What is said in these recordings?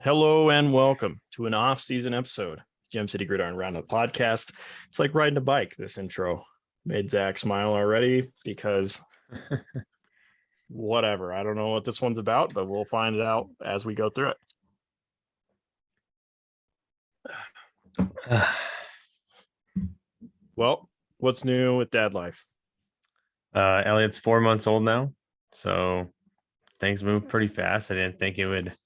Hello and welcome to an off-season episode, Gem City Gridiron Roundup podcast. It's like riding a bike. This intro made Zach smile already because whatever. I don't know what this one's about, but we'll find it out as we go through it. Well, what's new with dad life? Elliot's 4 months old now, so things move pretty fast. I didn't think it would.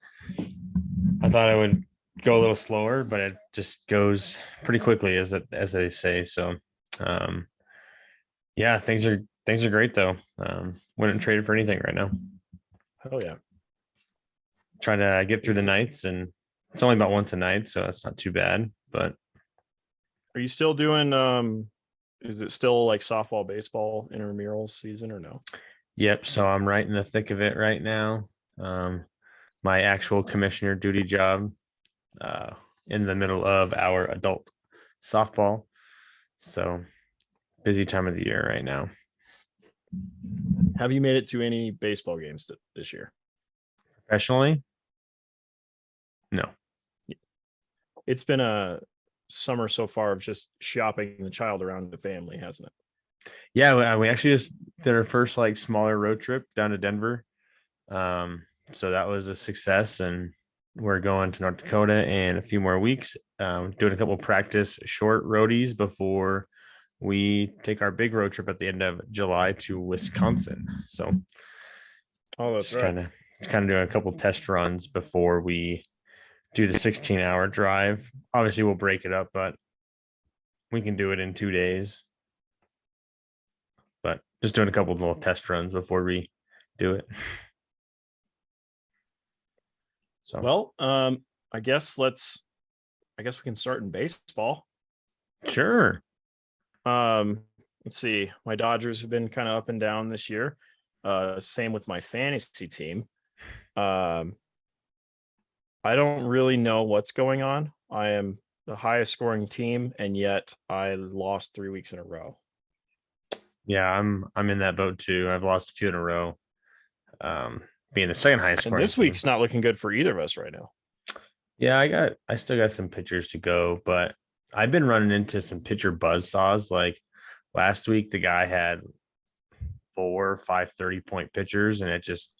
I thought it would go a little slower, but it just goes pretty quickly, as they say. So, yeah, things are great though. Wouldn't trade it for anything right now. Hell yeah! Trying to get through the nights, and it's only about once a night, so that's not too bad. But are you still doing? Is it still like softball, baseball intramural season or no? Yep. So I'm right in the thick of it right now. My actual commissioner duty job in the middle of our adult softball. So busy time of the year right now. Have you made it to any baseball games this year? Professionally? No. It's been a summer so far of just shopping the child around the family, hasn't it? Yeah, we actually just did our first like smaller road trip down to Denver. So that was a success, and we're going to North Dakota in a few more weeks, doing a couple practice short roadies before we take our big road trip at the end of July to Wisconsin. So that's right. Kind of doing a couple test runs before we do the 16-hour drive. Obviously, we'll break it up, but we can do it in 2 days. But just doing a couple of little test runs before we do it. So, well, I guess we can start in baseball. Sure. Let's see. My Dodgers have been kind of up and down this year. Same with my fantasy team. I don't really know what's going on. I am the highest scoring team, and yet I lost 3 weeks in a row. Yeah, I'm in that boat too. I've lost a few in a row. Being the second highest scoring. And this week's not looking good for either of us right now. Yeah, I still got some pitchers to go, but I've been running into some pitcher buzzsaws. Like last week, the guy had 4 or 5 30-point pitchers, and it just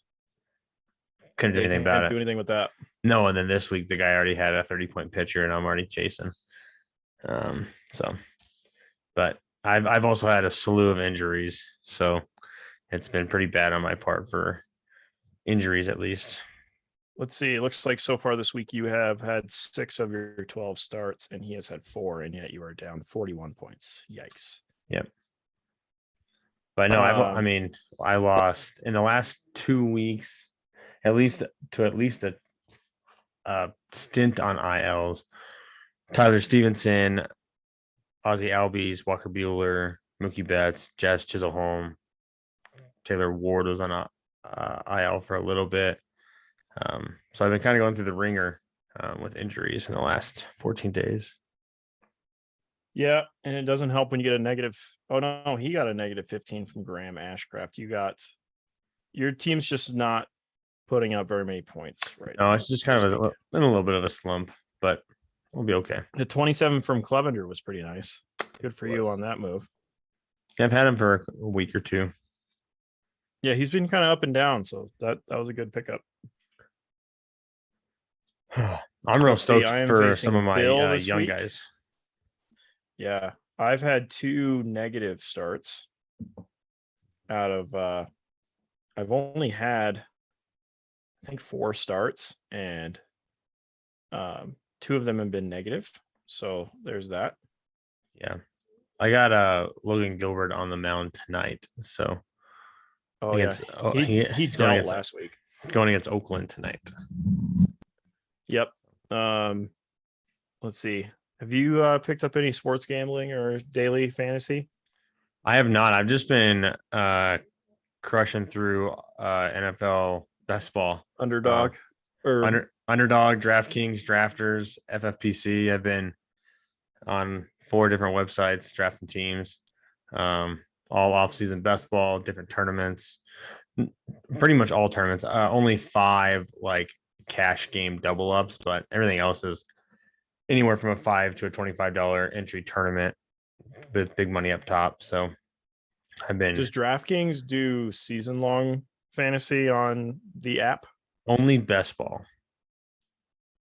couldn't do anything about it. Do anything with that. No, and then this week the guy already had a 30-point pitcher, and I'm already chasing. But I've also had a slew of injuries, so it's been pretty bad on my part for injuries, at least. Let's see. It looks like so far this week you have had 6 of your 12 starts, and he has had 4, and yet you are down 41 points. Yikes. Yep. But no, I lost in the last 2 weeks, at least a stint on ILs. Tyler Stevenson, Ozzie Albies, Walker Buehler, Mookie Betts, Jazz Chisholm, Taylor Ward was on IL for a little bit. So I've been kind of going through the ringer with injuries in the last 14 days. Yeah, and it doesn't help when you get a negative. Oh, no, he got a negative 15 from Graham Ashcraft. Your team's just not putting up very many points right now. No, it's just kind of in a little bit of a slump, but we'll be okay. The 27 from Clevender was pretty nice. Good for you on that move. Yeah, I've had him for a week or two. Yeah, he's been kind of up and down, so that was a good pickup. I'm real stoked for some of my young guys. Yeah, I've had 2 negative starts out of I've only had I think 4 starts, and 2 of them have been negative. So there's that. Yeah. I got Logan Gilbert on the mound tonight. So he dealt last week. Going against Oakland tonight. Yep. Let's see. Have you picked up any sports gambling or daily fantasy? I have not. I've just been crushing through NFL best ball. Underdog Underdog, DraftKings, Drafters, FFPC. I've been on 4 different websites drafting teams, all off-season best ball, different tournaments, pretty much all tournaments. Only 5 like cash game double ups, but everything else is anywhere from a $5 to a $25 entry tournament with big money up top. So I've been Does DraftKings do season long fantasy on the app? only best ball.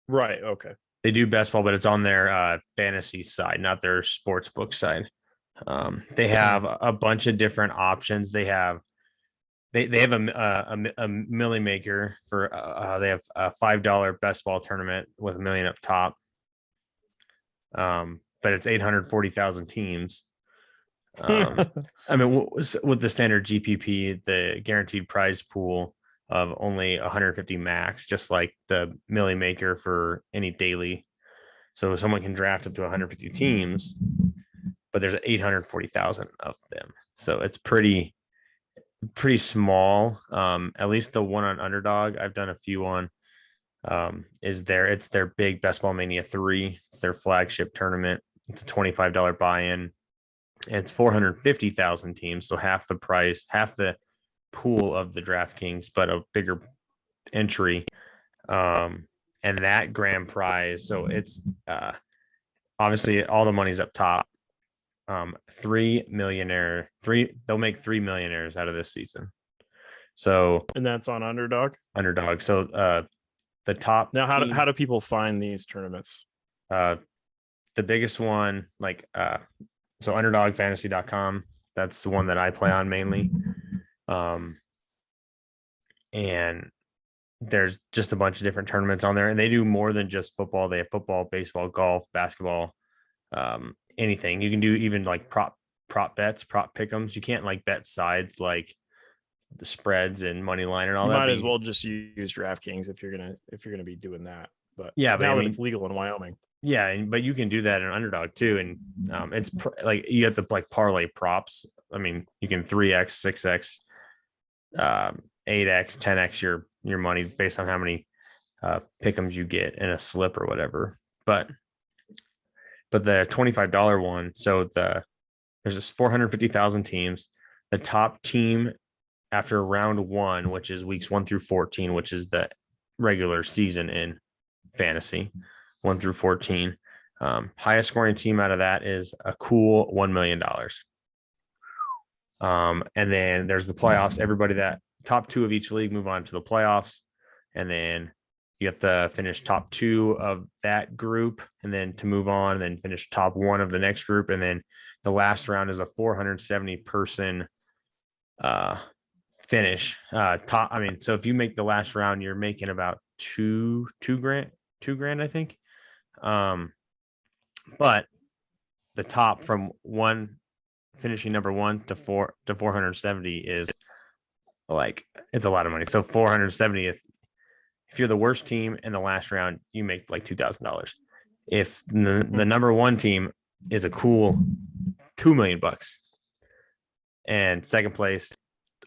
Right. Okay. They do best ball, but it's on their fantasy side, not their sports book side. They have a bunch of different options. They have a milli maker for they have a $5 best ball tournament with $1 million up top. But it's 840,000 teams. I mean, with the standard GPP, the guaranteed prize pool of only 150 max, just like the milli maker for any daily. So someone can draft up to 150 teams, but there's 840,000 of them. So it's pretty small. At least the one on Underdog, I've done a few on. It's their big Best Ball Mania 3. It's their flagship tournament. It's a $25 buy-in. And it's 450,000 teams, so half the price, half the pool of the DraftKings, but a bigger entry. And that grand prize, so it's obviously all the money's up top. They'll make 3 millionaires out of this season. So and that's on Underdog. So the top now, how do people find these tournaments? The biggest one, so underdogfantasy.com, that's the one that I play on mainly. And there's just a bunch of different tournaments on there, and they do more than just football. They have football, baseball, golf, basketball, anything. You can do even like prop bets, prop pick'ems. You can't like bet sides like the spreads and money line and all you that. Might as well just use DraftKings if you're gonna be doing that. But yeah, but now that it's legal in Wyoming. Yeah, but you can do that in Underdog too, and it's like you have to like parlay props. I mean, you can 3x, 6x, 8x, 10x your money based on how many pick'ems you get in a slip or whatever. But the $25 one, so there's just 450,000 teams. The top team after round 1, which is weeks 1 through 14, which is the regular season in fantasy. 1 through 14. Highest scoring team out of that is a cool $1 million. And then there's the playoffs. Everybody that top 2 of each league move on to the playoffs. And then you have to finish top 2 of that group, and then to move on, and then finish top 1 of the next group. And then the last round is a 470 person finish. So if you make the last round, you're making about two grand, I think. But the top from finishing number 1 to 470 is like, it's a lot of money. So 470, if you're the worst team in the last round, you make like $2,000. If the number 1 team is a cool $2 million, and second place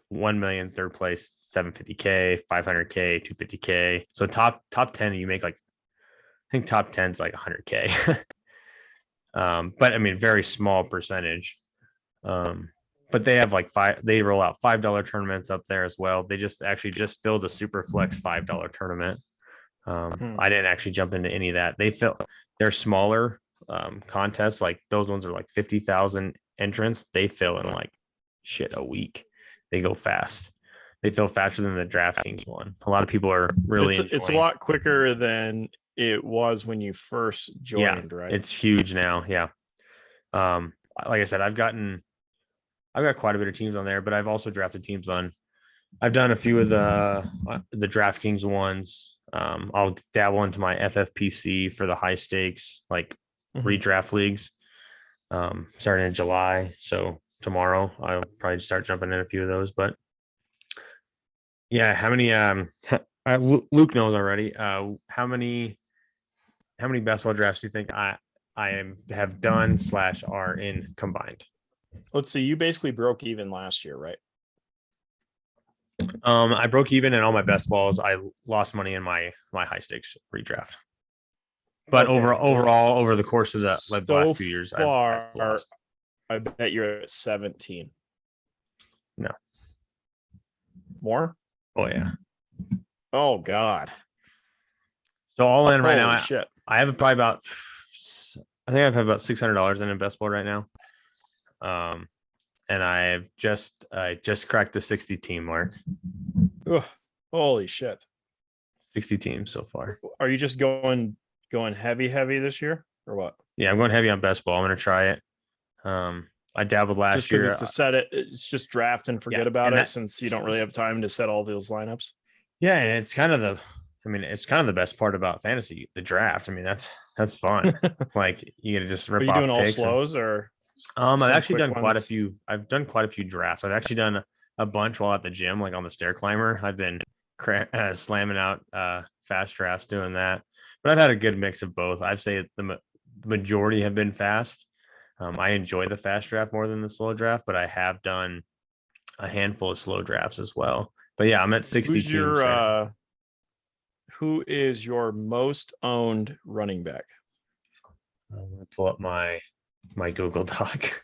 1 million, third place 750K, 500K, 250K. So top 10, you make like, I think top 10 is like 100K. But I mean, very small percentage. But they have they roll out $5 tournaments up there as well. They just filled a super flex $5 tournament. I didn't actually jump into any of that. They're smaller contests. Like those ones are like 50,000 entrants. They fill in like a week. They go fast. They fill faster than the DraftKings one. A lot of people are really it's a lot quicker than it was when you first joined, right? It's huge now. Yeah. Like I said, I've got quite a bit of teams on there, but I've also drafted teams on. I've done a few of the DraftKings ones. I'll dabble into my FFPC for the high stakes, like redraft leagues, starting in July. So tomorrow I'll probably start jumping in a few of those. But yeah, how many? Luke knows already. How many basketball drafts do you think I have done / are in combined? Let's see. You basically broke even last year, right? I broke even in all my best balls. I lost money in my high stakes redraft. But okay. Overall, over the course of the last few years, I've lost. I bet you're at 17. No. More? Oh yeah. Oh God. So all in right now, Holy shit. I have probably about, I think I've had about $600 in investable right now. And I just cracked the 60 team mark. Ugh, holy shit. 60 teams so far. Are you just going heavy this year or what? Yeah, I'm going heavy on best ball. I'm going to try it. I dabbled last Just because year. it's a set it, it's just draft and forget about it since you don't really have time to set all those lineups. Yeah, and it's kind of the best part about fantasy, the draft. I mean, that's fun. Like you get to just rip Are you off doing all picks slows or I've some actually quick done quite a ones? few. I've done quite a few drafts. I've actually done a bunch while at the gym, like on the stair climber. I've been slamming out fast drafts doing that. But I've had a good mix of both. I'd say the majority have been fast. I enjoy the fast draft more than the slow draft, but I have done a handful of slow drafts as well. But yeah, I'm at 60 Who's teams. your who is your most owned running back? I'm gonna pull up my Google Doc.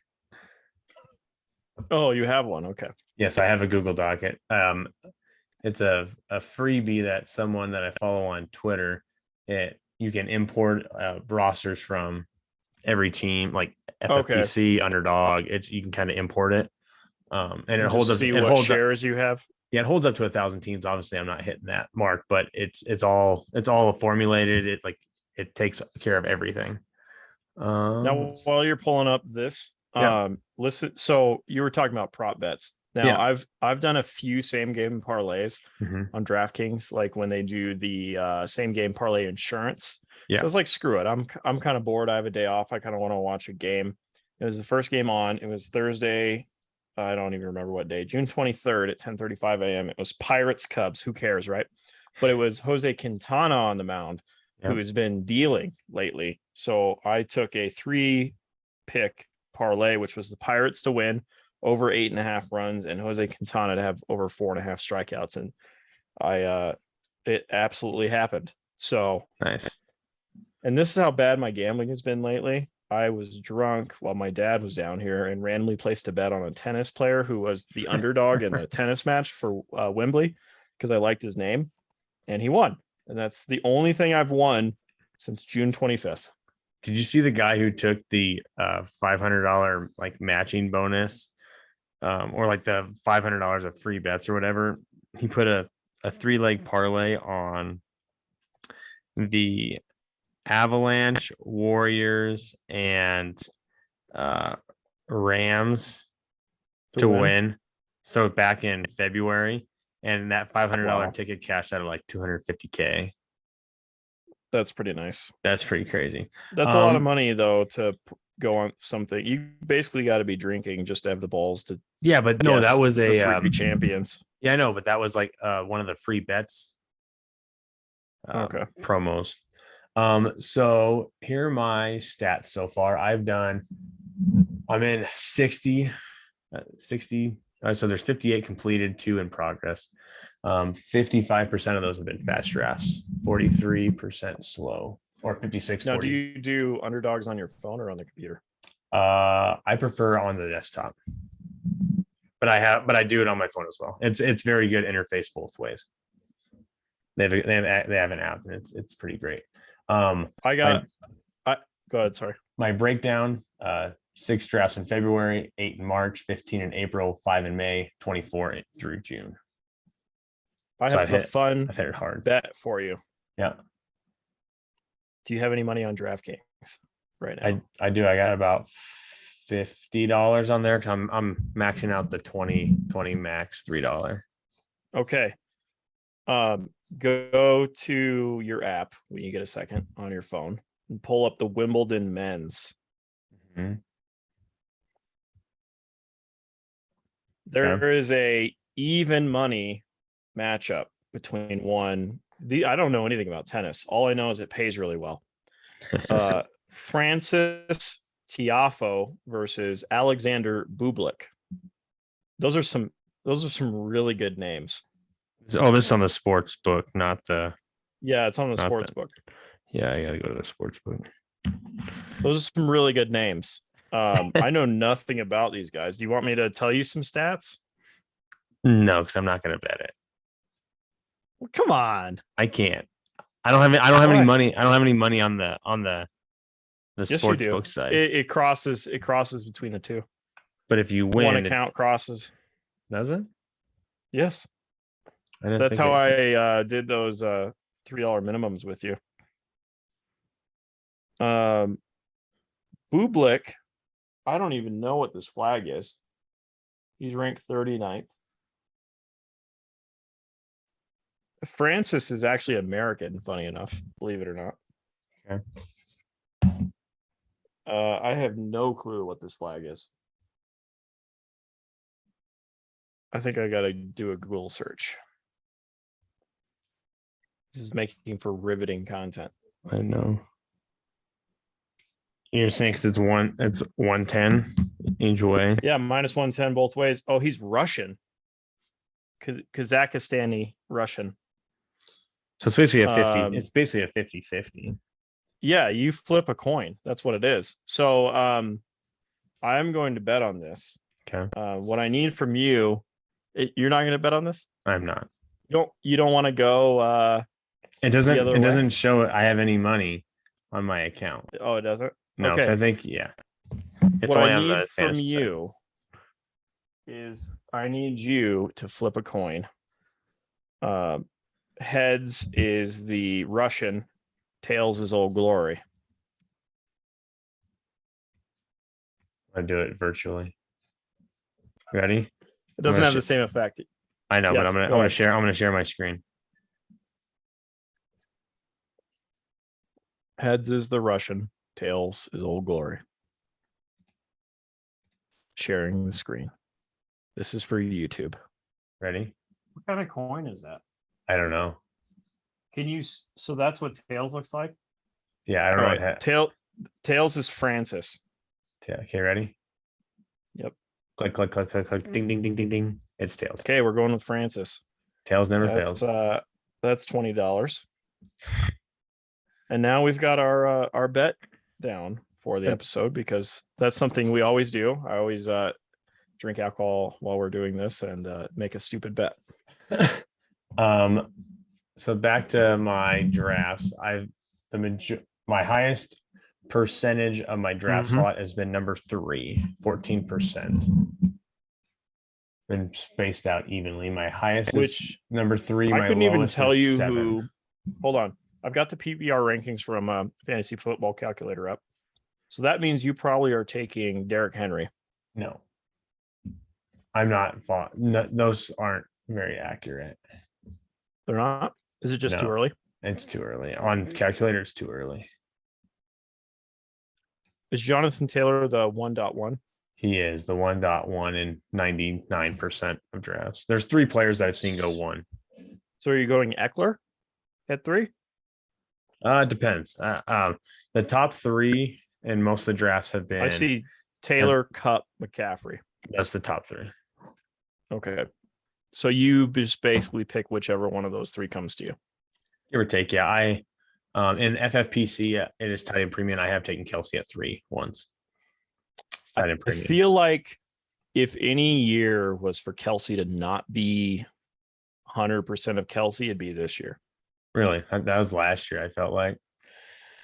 Oh, you have one. Okay. Yes, I have a Google Doc. It's a freebie that someone that I follow on Twitter. You can import rosters from every team, like FFPC, Underdog. You can kind of import it, and it holds up. It holds shares you have. Yeah, it holds up to 1,000 teams. Obviously, I'm not hitting that mark, but it's all formulated. It takes care of everything. Now, while you're pulling up this, listen. So you were talking about prop bets. Now, I've done a few same game parlays on DraftKings, like when they do the same game parlay insurance. Yeah. So I was like, screw it. I'm kind of bored. I have a day off. I kind of want to watch a game. It was the first game on. It was Thursday. I don't even remember what day. June 23rd at 10:35 a.m. It was Pirates Cubs. Who cares, right? But it was Jose Quintana on the mound, who has been dealing lately. So I took a 3-pick parlay, which was the Pirates to win over 8.5 runs and Jose Quintana to have over 4.5 strikeouts. And it absolutely happened. So nice. And this is how bad my gambling has been lately. I was drunk while my dad was down here and randomly placed a bet on a tennis player who was the underdog in the tennis match for Wembley because I liked his name, and he won. And that's the only thing I've won since June 25th. Did you see the guy who took the $500 like matching bonus or like the $500 of free bets or whatever? He put a 3-leg parlay on the Avalanche, Warriors, and Rams to win. So back in February, and that $500 ticket cashed out of like $250K. That's pretty nice. That's pretty crazy. That's a lot of money though to go on something. You basically got to be drinking just to have the balls to. Yeah, but no, that was a three champions. Yeah, I know, but that was like one of the free bets. Promos. So here are my stats so far. I'm in 60. So there's 58 completed, 2 in progress. 55% of those have been fast drafts, 43% slow, or 56. Now, do you do underdogs on your phone or on the computer? I prefer on the desktop, but I do it on my phone as well. It's very good interface both ways. They have an app, and it's pretty great. Go ahead. Sorry. My breakdown: 6 drafts in February, 8 in March, 15 in April, 5 in May, 24 through June. I have a fun I've hit it hard bet for you. Yeah. Do you have any money on DraftKings right now? I do. I got about $50 on there because I'm maxing out the 20 max $3. Okay. Go to your app when you get a second on your phone and pull up the Wimbledon men's. Mm-hmm. There is a even money matchup between I don't know anything about tennis. All I know is it pays really well. Francis Tiafoe versus Alexander Bublik. Those are some really good names. Oh, this is on the sports book, not the. Yeah, it's on the sports book. Yeah, I got to go to the sports book. Those are some really good names. I know nothing about these guys. Do you want me to tell you some stats? No, because I'm not going to bet it. Well, come on. I can't. I don't have any Why? money. I don't have any money on the Yes, you sports do. book side. It crosses between the two. But if you One win, account crosses. does it? Yes. I didn't That's think how it. I did those $3 minimums with you. Bublik, I don't even know what this flag is. He's ranked 39th. Francis is actually American, funny enough, believe it or not. Okay. I have no clue what this flag is. I think I got to do a Google search. This is making for riveting content. I know. You're saying because it's 110 each way. Yeah, minus 110 both ways. Oh, he's Russian. Kazakhstani Russian. So it's basically a 50. It's basically a 50-50. Yeah, you flip a coin. That's what it is. So I'm going to bet on this. Okay. What I need from you, you're not going to bet on this? I'm not. You don't want to go it doesn't show I have any money on my account. Oh, it doesn't? No, okay. I think it's what only I on need the from fantasy side. you is I need you to flip a coin. Heads is the Russian, tails is Old Glory. I do it virtually. Ready? It doesn't have the same effect. I know, but I'm gonna share my screen. Heads is the Russian, tails is Old Glory. Sharing the screen. This is for YouTube. Ready? What kind of coin is that? I don't know. Can you? So that's what tails looks like. Yeah, I don't know. Right. Tails is Francis. Yeah. Okay, ready? Yep. Click, click, click, click, click. Ding, ding, ding, ding, ding. It's tails. Okay, we're going with Francis. Tails never fails. That's $20. And now we've got our bet down for the episode because that's something we always do. I always drink alcohol while we're doing this and make a stupid bet. So back to my drafts. My highest percentage of my draft slot has been number 3, 14%. Been spaced out evenly. My highest is number 3. I couldn't even tell you 7. who. Hold on. I've got the PPR rankings from Fantasy Football Calculator up. So that means you probably are taking Derrick Henry. No. I'm not. Those aren't very accurate. They're not? Is it just too early? It's too early. On calculator, it's too early. Is Jonathan Taylor the 1.1? He is the 1.1 in 99% of drafts. There's 3 players that I've seen go 1. So are you going Eckler at 3? It depends. The top 3 in most of the drafts have been. I see Taylor, Cup, McCaffrey. That's the top 3. Okay. So you just basically pick whichever one of those 3 comes to you. Give or take, yeah. In FFPC, it is tight end premium. I have taken Kelsey at 3 once. Tight end premium. I feel like if any year was for Kelsey to not be 100% of Kelsey, it'd be this year. Really? That was last year, I felt like.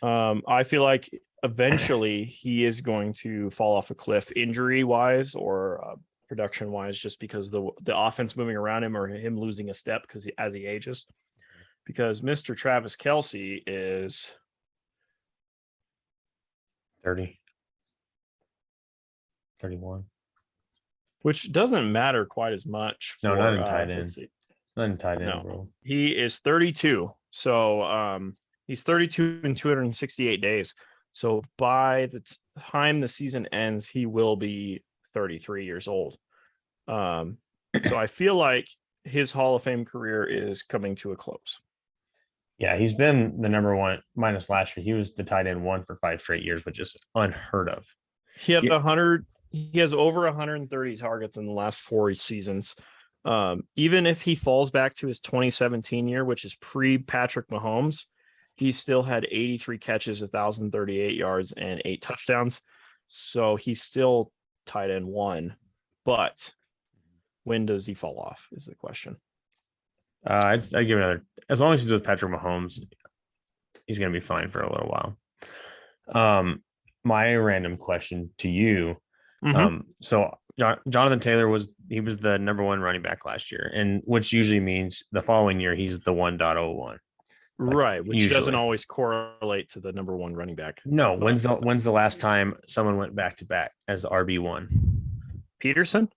I feel like eventually he is going to fall off a cliff injury-wise or production-wise just because the offense moving around him or him losing a step as he ages. Because Mr. Travis Kelce is 30. 31. Which doesn't matter quite as much. No, not in tight end. Not in tight end, no, bro. He is 32. So he's 32 in 268 days. So by the time the season ends, he will be 33 years old. So I feel like his Hall of Fame career is coming to a close. Yeah, he's been the number 1 minus last year. He was the tight end 1 for 5 straight years, which is unheard of. He had he has over 130 targets in the last 4 seasons. Even if he falls back to his 2017 year, which is pre-Patrick Mahomes, he still had 83 catches, 1,038 yards, and 8 touchdowns. So he's still tight end 1. But when does he fall off is the question. I'd give it another. As long as he's with Patrick Mahomes, he's gonna be fine for a little while. My random question to you. So Jonathan Taylor was the number one running back last year, and which usually means the following year he's the 1.01. Right, which usually doesn't always correlate to the number one running back. No, when's the last time someone went back to back as the RB1? Peterson?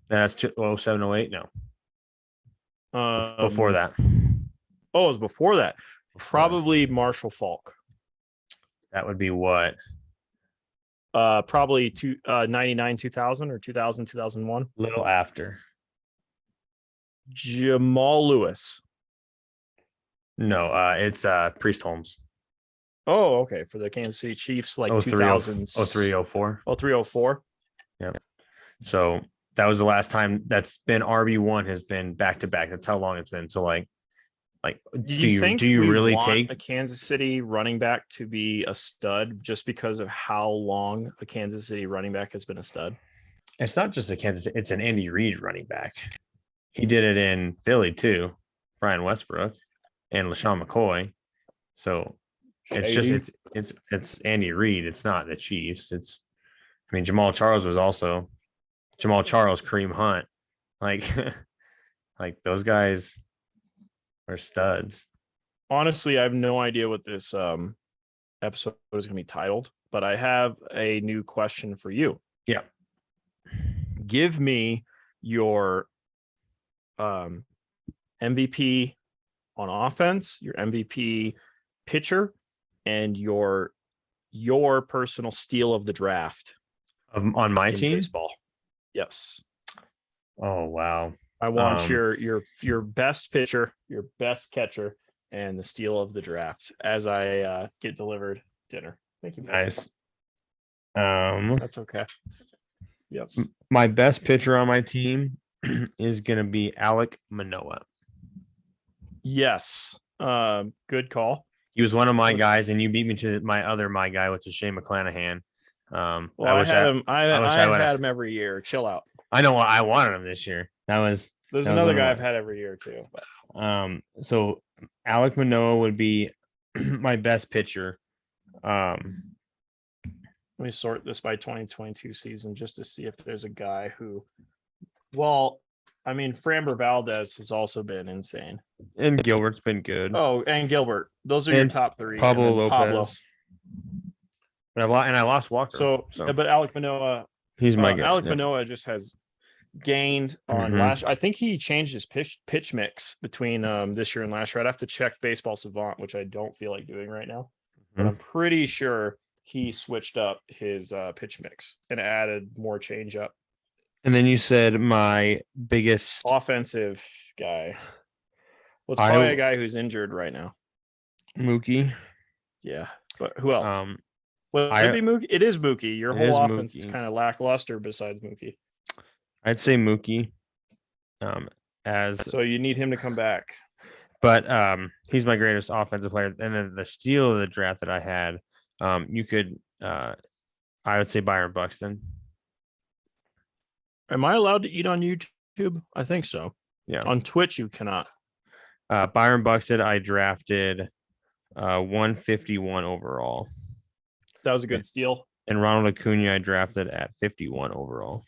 That's 0708. No, before that. Oh, it was before that. Probably Marshall Faulk. That would be what? Probably 99, 2000 or 2000, 2001. Little after. Jamal Lewis. No, it's Priest Holmes. Oh, okay. For the Kansas City Chiefs, like 2000, 03, 04. 03, 04. Yeah. So that was the last time that's been RB1 has been back to back. That's how long it's been. So like do you really take a Kansas City running back to be a stud just because of how long a Kansas City running back has been a stud? It's not just it's an Andy Reid running back. He did it in Philly too, Brian Westbrook and LaShawn McCoy. So it's Andy Reid. It's not the Chiefs. Jamal Charles, Kareem Hunt. Like those guys are studs. Honestly, I have no idea what this episode is going to be titled, but I have a new question for you. Yeah. Give me your MVP on offense, your MVP pitcher, and your personal steal of the draft on my team. Baseball. Yes. Oh wow. I want your best pitcher, your best catcher, and the steal of the draft as I get delivered dinner. Thank you. Nice. That's okay. Yes. My best pitcher on my team is gonna be Alek Manoah. Yes. Good call. He was one of my guys, and you beat me to my guy, which is Shane McClanahan. Well, I had him. I've had him every year. Chill out. I know I wanted him this year. There's another guy I've had every year too. But. So Alek Manoah would be my best pitcher. Let me sort this by 2022 season just to see if there's a guy who. Well, Framber Valdez has also been insane, and Gilbert's been good. Oh, and Gilbert. Those are your top three. Pablo Lopez. And I lost Walker. So. But Alek Manoah. He's my guy. Alek Manoah just has gained on last. I think he changed his pitch mix between this year and last year. I'd have to check Baseball Savant, which I don't feel like doing right now. But I'm pretty sure he switched up his pitch mix and added more change up. And then you said my biggest offensive guy. Let's probably a guy who's injured right now. Mookie. Yeah, but who else? It be Mookie? It is Mookie. Your whole offense is kind of lackluster besides Mookie. I'd say Mookie. So you need him to come back. But he's my greatest offensive player. And then the steal of the draft that I had, I would say Byron Buxton. Am I allowed to eat on YouTube? I think so. Yeah. On Twitch, you cannot. Byron Buxton, I drafted 151 overall. That was a good steal. And Ronald Acuna, I drafted at 51 overall.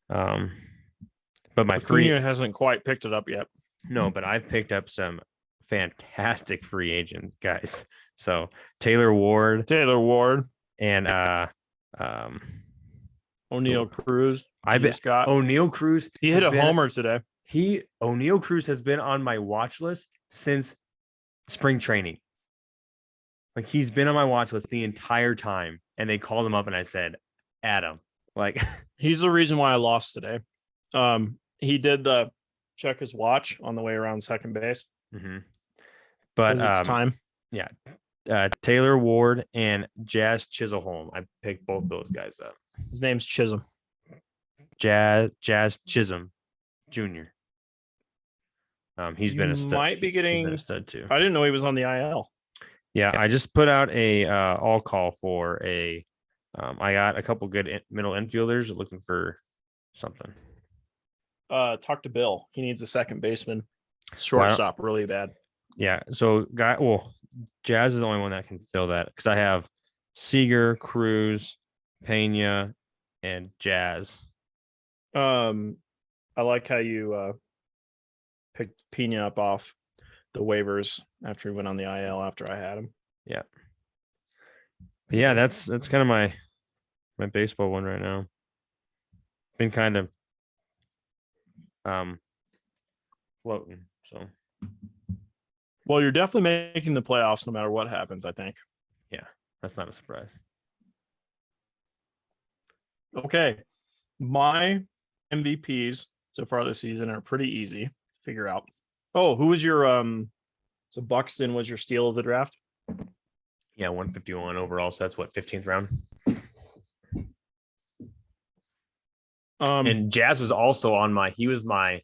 But my Acuna hasn't quite picked it up yet. No, but I've picked up some fantastic free agent guys. So Taylor Ward, and O'Neal Cruz. O'Neal Cruz. He hit a homer today. O'Neal Cruz has been on my watch list since spring training. Like he's been on my watch list the entire time, and they called him up, and I said, "Adam." Like he's the reason why I lost today. He did the check his watch on the way around second base. Mm-hmm. But it's time. Yeah. Taylor Ward and Jazz Chisholm. I picked both those guys up. His name's Chisholm. Jazz Chisholm Jr. He's been a stud. He's been a stud too. I didn't know he was on the IL. Yeah, I just put out a all call for I got a couple good middle infielders looking for something. Talk to Bill. He needs a second baseman. Shortstop, really bad. Yeah. So Jazz is the only one that can fill that because I have Seager, Cruz, Pena, and Jazz. I like how you picked Pena up off the waivers after he went on the IL after I had him. Yeah. But yeah, that's kind of my baseball one right now. Been kind of floating. So well, you're definitely making the playoffs no matter what happens, I think. Yeah, that's not a surprise. Okay. My MVPs so far this season are pretty easy to figure out. Oh, who was your so Buxton was your steal of the draft? Yeah, 151 overall. So that's what, 15th round. And Jazz was also on he was my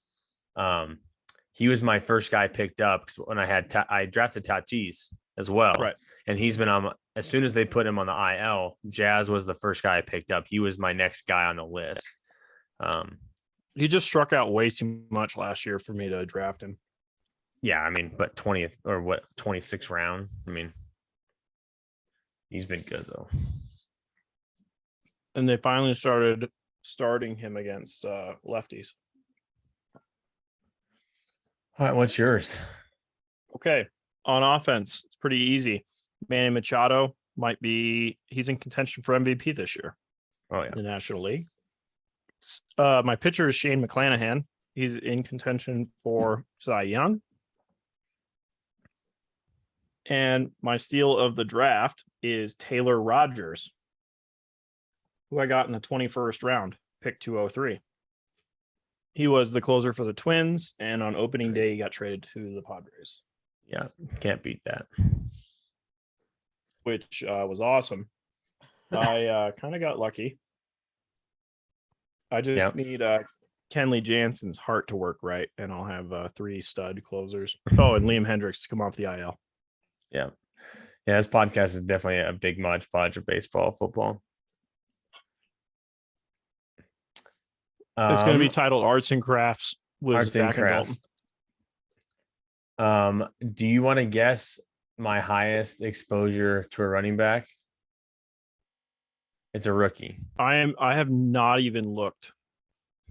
first guy picked up because when I drafted Tatis as well. Right. And he's been on as soon as they put him on the IL, Jazz was the first guy I picked up. He was my next guy on the list. He just struck out way too much last year for me to draft him. Yeah, I mean, but 20th or 26th round. I mean, he's been good though. And they finally started starting him against lefties. All right, what's yours? Okay. On offense, it's pretty easy. Manny Machado he's in contention for MVP this year. Oh, yeah. In the National League. My pitcher is Shane McClanahan. He's in contention for Cy Young. And my steal of the draft is Taylor Rogers, who I got in the 21st round, pick 203. He was the closer for the Twins, and on opening day, he got traded to the Padres. Yeah, can't beat that. Which was awesome. I kind of got lucky. I just need Kenley Jansen's heart to work right, and I'll have 3 stud closers. Oh, and Liam Hendricks to come off the IL. Yeah. Yeah, this podcast is definitely a big hodgepodge of baseball, football. It's going to be titled Arts and Crafts with Arts and Zach Crafts. And Dalton. Do you want to guess my highest exposure to a running back? It's a rookie. I have not even looked.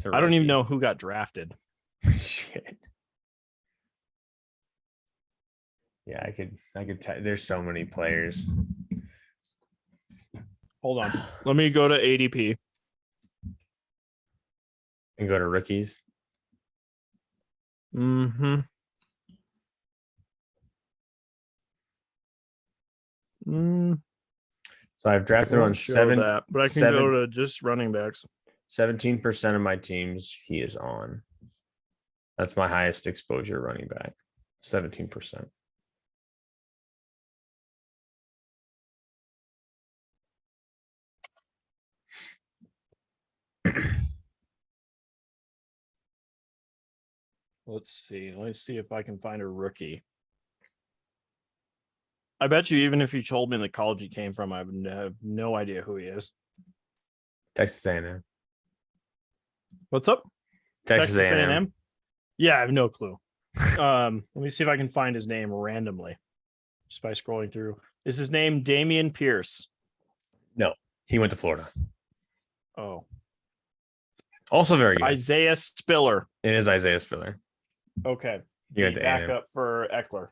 I don't even know who got drafted. Shit. Yeah, I could tell. There's so many players. Hold on. Let me go to ADP. And go to rookies. Mm-hmm. So I've drafted on 7, but I can go to just running backs. 17% of my teams he is on. That's my highest exposure running back. 17%. Let's see. Let's see if I can find a rookie. I bet you even if you told me the college he came from, I would have no idea who he is. Texas A&M. What's up? Texas A&M. Yeah, I have no clue. Let me see if I can find his name randomly just by scrolling through. Is his name Damian Pierce? No, he went to Florida. Oh. Also very good. Isaiah Spiller. It is Isaiah Spiller. Okay. He went to backup for Eckler.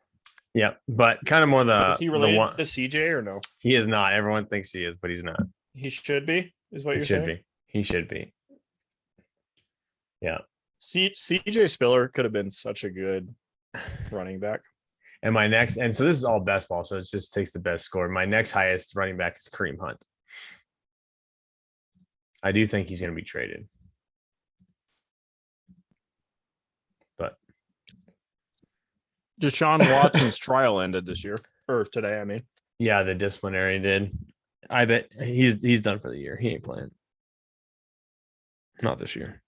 Yeah, but kind of more is he related to CJ or no? He is not. Everyone thinks he is, but he's not. He should be, is what you're saying? He should be. Yeah. CJ Spiller could have been such a good running back. And so this is all best ball, so it just takes the best score. My next highest running back is Kareem Hunt. I do think he's going to be traded. But Deshaun Watson's trial ended this year, or today, I mean. Yeah, the disciplinary did. I bet he's done for the year. He ain't playing. Not this year.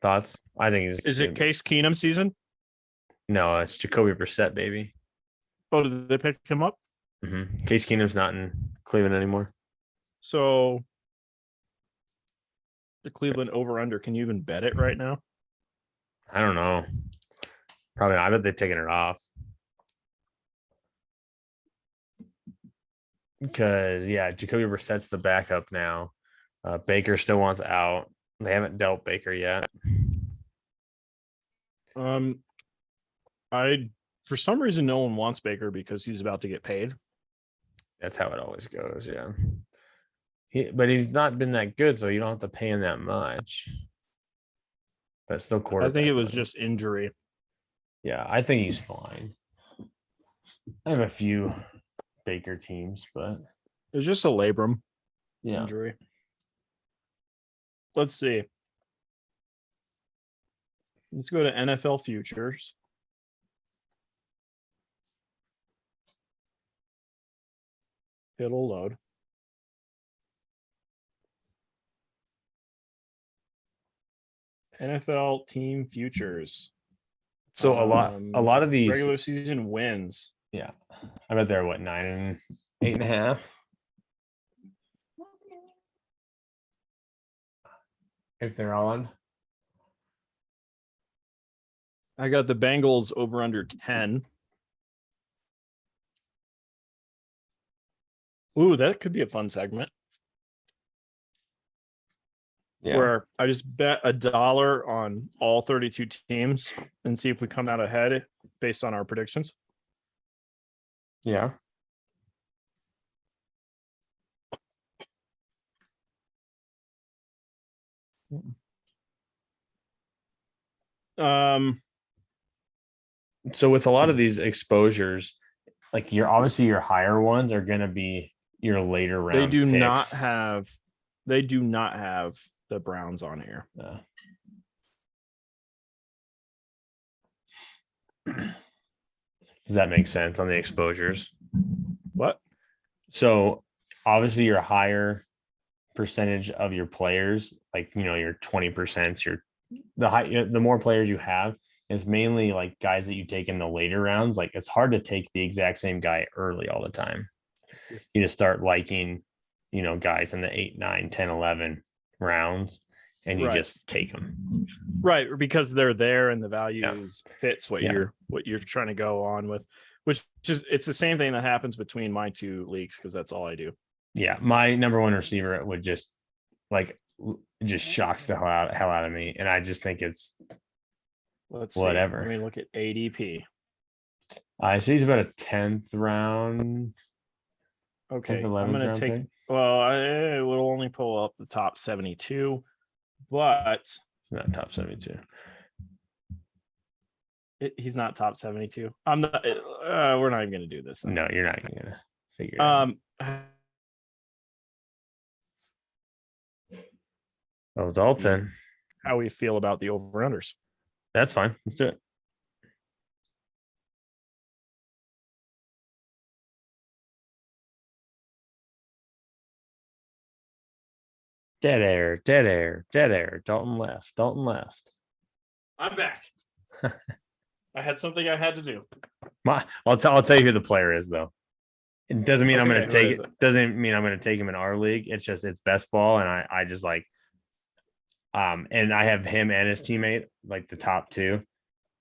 Thoughts? I think is it Case Keenum season? No, it's Jacoby Brissett, baby. Oh, did they pick him up? Mm-hmm. Case Keenum's not in Cleveland anymore. So the Cleveland over-under, can you even bet it right now? I don't know. Probably not. I bet they've taken it off. Because Jacoby Brissett's the backup now. Baker still wants out. They haven't dealt Baker yet. I for some reason no one wants Baker because he's about to get paid. That's how it always goes. Yeah. But he's not been that good, so you don't have to pay him that much. But still quarterback. I think it was just injury. Yeah, I think he's fine. I have a few Baker teams, but It was just a labrum yeah. injury. Let's see. Let's go to NFL futures. It'll load. NFL team futures. So a lot of these regular season wins. Yeah, I bet they're what 9 and 8.5. If they're on, I got the Bengals over under 10. Ooh, that could be a fun segment. yeah. Where I just bet $1 on all 32 teams and see if we come out ahead based on our predictions. Yeah. So with a lot of these exposures, like your higher ones are going to be your later round. They do picks. not have the Browns on here. Does that make sense on the exposures? What? So obviously your higher percentage of your players, like your 20%, the more players you have, is mainly like guys that you take in the later rounds. Like it's hard to take the exact same guy early all the time. You just start liking, guys in the 8, 9, 10, 11 rounds, and you just take them. Right, because they're there and the values fits what you're trying to go on with, which is it's the same thing that happens between my two leagues because that's all I do. Yeah, my number one receiver would just shocks the hell out of me, and I just think it's whatever. Let me look at ADP. I see he's about a 10th round. Okay, 10th, I'm going to take. Pick. Well, I will only pull up the top 72, but it's not top 72. He's not top 72. I'm not. We're not even going to do this. No, you're not even going to figure it out. Oh, Dalton. How we feel about the over-unders. That's fine. Let's do it. Dead air. Dalton left. I'm back. I had something I had to do. I'll tell you who the player is, though. It doesn't mean I'm going to take it. Doesn't mean I'm going to take him in our league. It's just it's best ball, and I just like. And I have him and his teammate like the top two.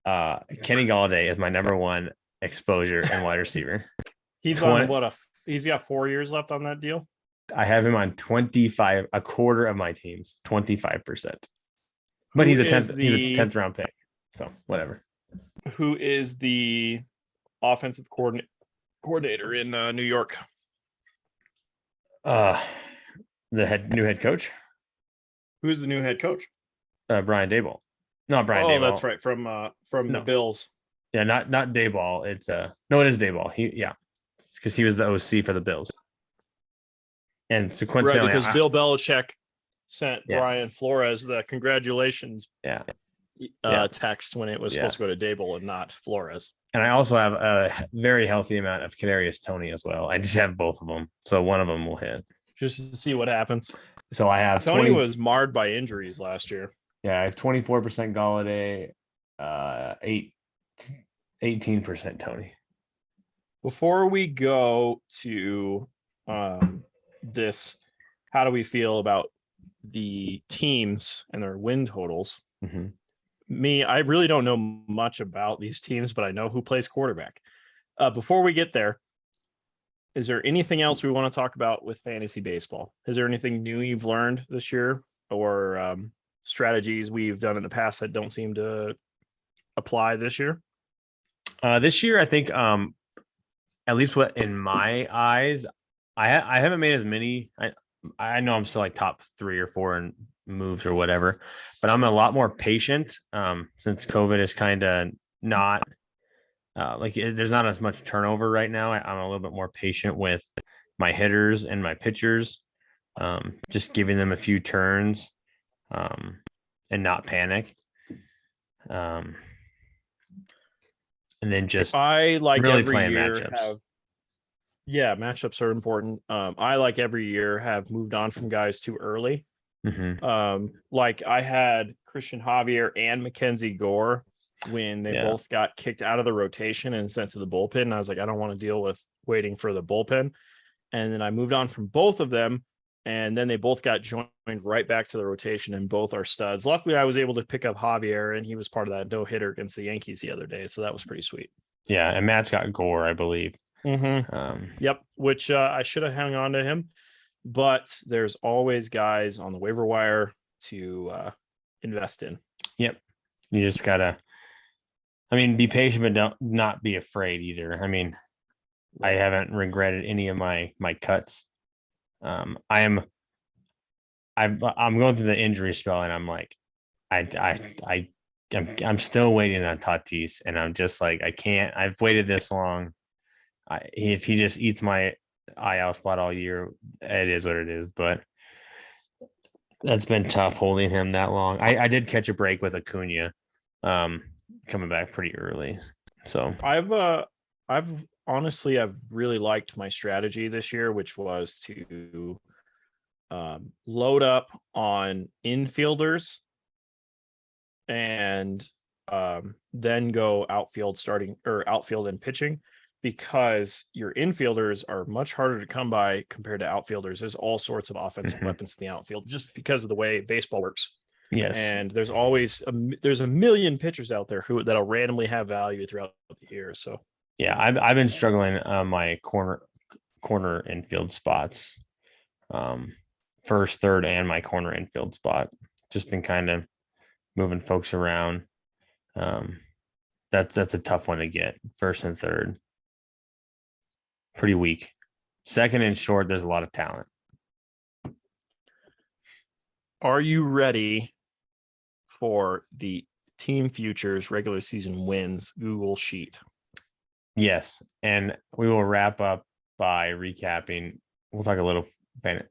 Kenny Galladay is my number one exposure and wide receiver. He's on he's got 4 years left on that deal. I have him on 25, a quarter of my teams, 25%. But he's a 10th round pick. So whatever. Who is the offensive coordinator in New York? The new head coach. Who's the new head coach? Brian Daboll. Not Brian Daboll. Oh, that's right. From the Bills. Yeah, not Daboll. It's no, it is Daboll. Because he was the OC for the Bills. And sequentially, right, because Bill Belichick sent Brian Flores the congratulations text when it was supposed to go to Daboll and not Flores. And I also have a very healthy amount of Kadarius Toney as well. I just have both of them, so one of them will hit. Just to see what happens. So I have Toney was marred by injuries last year. Yeah, I have 24% Galladay, 18% Toney. Before we go to this, how do we feel about the teams and their win totals? Mm-hmm. me, I really don't know much about these teams, but I know who plays quarterback. Before we get there, is there anything else we want to talk about with fantasy baseball? Is there anything new you've learned this year, or strategies we've done in the past that don't seem to apply this year? This year, I think, at least what in my eyes, I haven't made as many. I know I'm still like top 3 or 4 in moves or whatever, but I'm a lot more patient since COVID is kind of not there's not as much turnover right now. I'm a little bit more patient with my hitters and my pitchers, just giving them a few turns and not panic. And then just I like really every playing year matchups. matchups are important. I like every year have moved on from guys too early. Like I had Christian Javier and Mackenzie Gore when they both got kicked out of the rotation and sent to the bullpen. And I was like, I don't want to deal with waiting for the bullpen. And then I moved on from both of them. And then they both got joined right back to the rotation, and both are studs. Luckily, I was able to pick up Javier, and he was part of that no-hitter against the Yankees the other day. So that was pretty sweet. Yeah, and Matt's got Gore, I believe. Yep, which I should have hung on to him. But there's always guys on the waiver wire to invest in. Yep. You just gotta, be patient, but not be afraid either. I haven't regretted any of my cuts. I'm going through the injury spell, and I'm like, I'm still waiting on Tatis, and I'm just like, I can't. I've waited this long. If he just eats my IL spot all year, it is what it is. But that's been tough holding him that long. I did catch a break with Acuna, coming back pretty early. So I've honestly, I've really liked my strategy this year, which was to load up on infielders and then go outfield and pitching, because your infielders are much harder to come by compared to outfielders. There's all sorts of offensive weapons in the outfield just because of the way baseball works. Yes. And there's always there's a million pitchers out there that'll randomly have value throughout the year. So yeah, I've been struggling on my corner infield spots, first, third, and my corner infield spot. Just been kind of moving folks around. That's a tough one to get. First and third, pretty weak. Second and short, there's a lot of talent. Are you ready for the Team Futures regular season wins Google Sheet? Yes, and we will wrap up by recapping. We'll talk a little